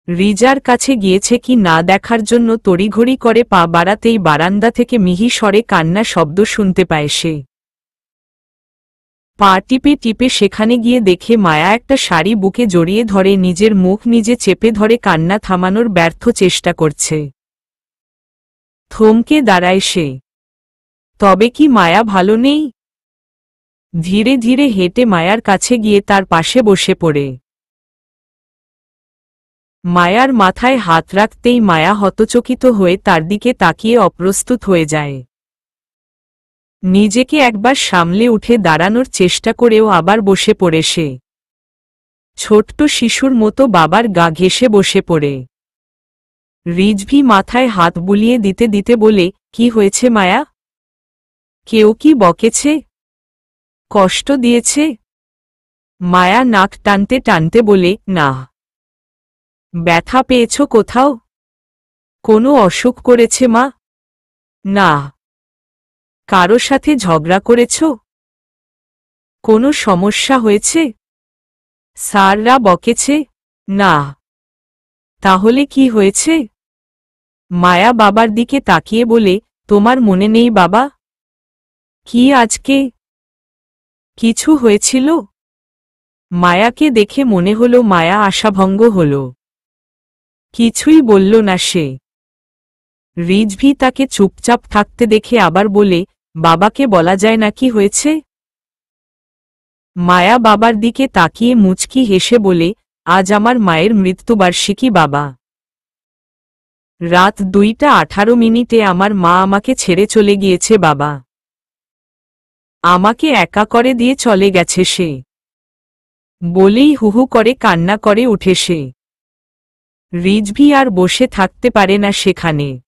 রিজার কাছে গিয়েছে কি না দেখার জন্য তড়িঘড়ি করে পা বাড়াতেই বারান্দা থেকে মিহি স্বরে কান্না শব্দ শুনতে পায় সে। পা টিপে টিপে সেখানে গিয়ে দেখে মায়া একটা শাড়ি বুকে জড়িয়ে ধরে নিজের মুখ নিজে চেপে ধরে কান্না থামানোর ব্যর্থ চেষ্টা করছে। থমকে দাঁড়ায় সে। তবে কি মায়া ভালো নেই? ধীরে ধীরে হেঁটে মায়ার কাছে গিয়ে তার পাশে বসে পড়ে। মায়ার মাথায় হাত রাখতেই মায়া হতচকিত হয়ে তার দিকে তাকিয়ে অপ্রস্তুত হয়ে যায়। নিজেকে একবার সামলে উঠে দাঁড়ানোর চেষ্টা করেও আবার বসে পড়ে সে। ছোট্ট শিশুর মতো বাবার গা ঘেঁষে বসে পড়ে। রিজভি মাথায় হাত বুলিয়ে দিতে দিতে বলে, কি হয়েছে মায়া? কেউ কি বকেছে? কষ্ট দিয়েছে? মায়া নাক টানতে টানতে বলে, না। ব্যথা পেয়েছ কোথাও? কোনো অসুখ করেছে মা? না। কারো সাথে ঝগড়া করেছ? কোনো সমস্যা হয়েছে? স্যাররা বকেছে? না। তাহলে কি হয়েছে? মায়া বাবার দিকে তাকিয়ে বলে, তোমার মনে নেই বাবা? কি আজকে কিছু হয়েছিল? মায়াকে দেখে মনে হলো মায়া আশাভঙ্গ হল। কিছুই বলল না সে। রিজভি তাকে চুপচাপ থাকতে দেখে আবার বলে, বাবাকে বলা যায় না কি হয়েছে? মায়া বাবার দিকে তাকিয়ে মুচকি হেসে বলে, আজ আমার মায়ের মৃত্যুবার্ষিকী বাবা। রাত 2:18 আমার মা আমাকে ছেড়ে চলে গিয়েছে বাবা। আমাকে একা করে দিয়ে চলে গেছে সে। বলেই হুহু করে কান্না করে উঠে সে। রিজভি আর বসে থাকতে পারে না সেখানে।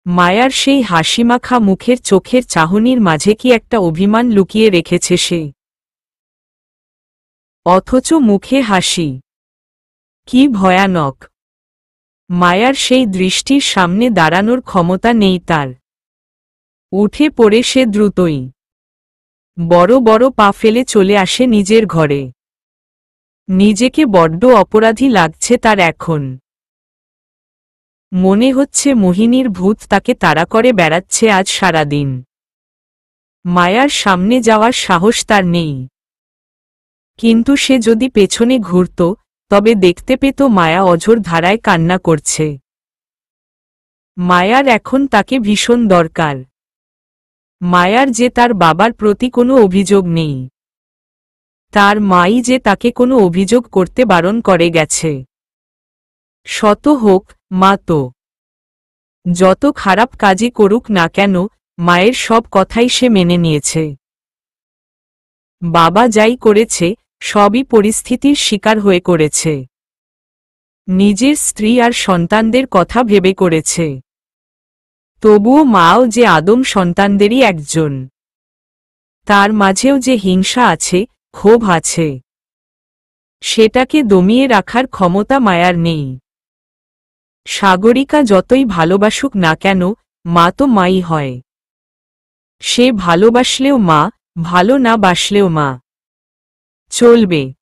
মায়ার সেই হাসিমাখা মুখের চোখের চাহনির মাঝে কি একটা অভিমান লুকিয়ে রেখেছে সে। অথচ মুখে হাসি। কি ভয়ানক! মায়ার সেই দৃষ্টির সামনে দাঁড়ানোর ক্ষমতা নেই তার। উঠে পড়ে সে দ্রুতই বড় বড় পা ফেলে চলে আসে নিজের ঘরে। নিজেকে বড্ড অপরাধী লাগছে তার এখন। মনে হচ্ছে মোহিনীর ভূত তাকে তাড়া করে বেড়াচ্ছে আজ সারাদিন। মায়ার সামনে যাওয়ার সাহস তার নেই। কিন্তু সে যদি পেছনে ঘুরত, তবে দেখতে পেত মায়া অঝোর ধারায় কান্না করছে। মায়ার এখন তাকে ভীষণ দরকার। মায়ার যে তার বাবার প্রতি কোনো অভিযোগ নেই। তার মাই যে তাকে কোনো অভিযোগ করতে বারণ করে গেছে। শত হোক, মা তো যত খারাপ কাজই করুক না কেন, মায়ের সব কথাই সে মেনে নিয়েছে। বাবা যাই করেছে, সবই পরিস্থিতির শিকার হয়ে করেছে। নিজের স্ত্রী আর সন্তানদের কথা ভেবে করেছে। তবুও মাও যে আদম সন্তানদেরই একজন। তার মাঝেও যে হিংসা আছে, ক্ষোভ আছে, সেটাকে দমিয়ে রাখার ক্ষমতা মায়ার নেই। সাগরিকা যতই ভালোবাসুক না কেন, মা তো মাই হয়। সে ভালোবাসলেও মা, ভালো না বাসলেও মা। চলবে।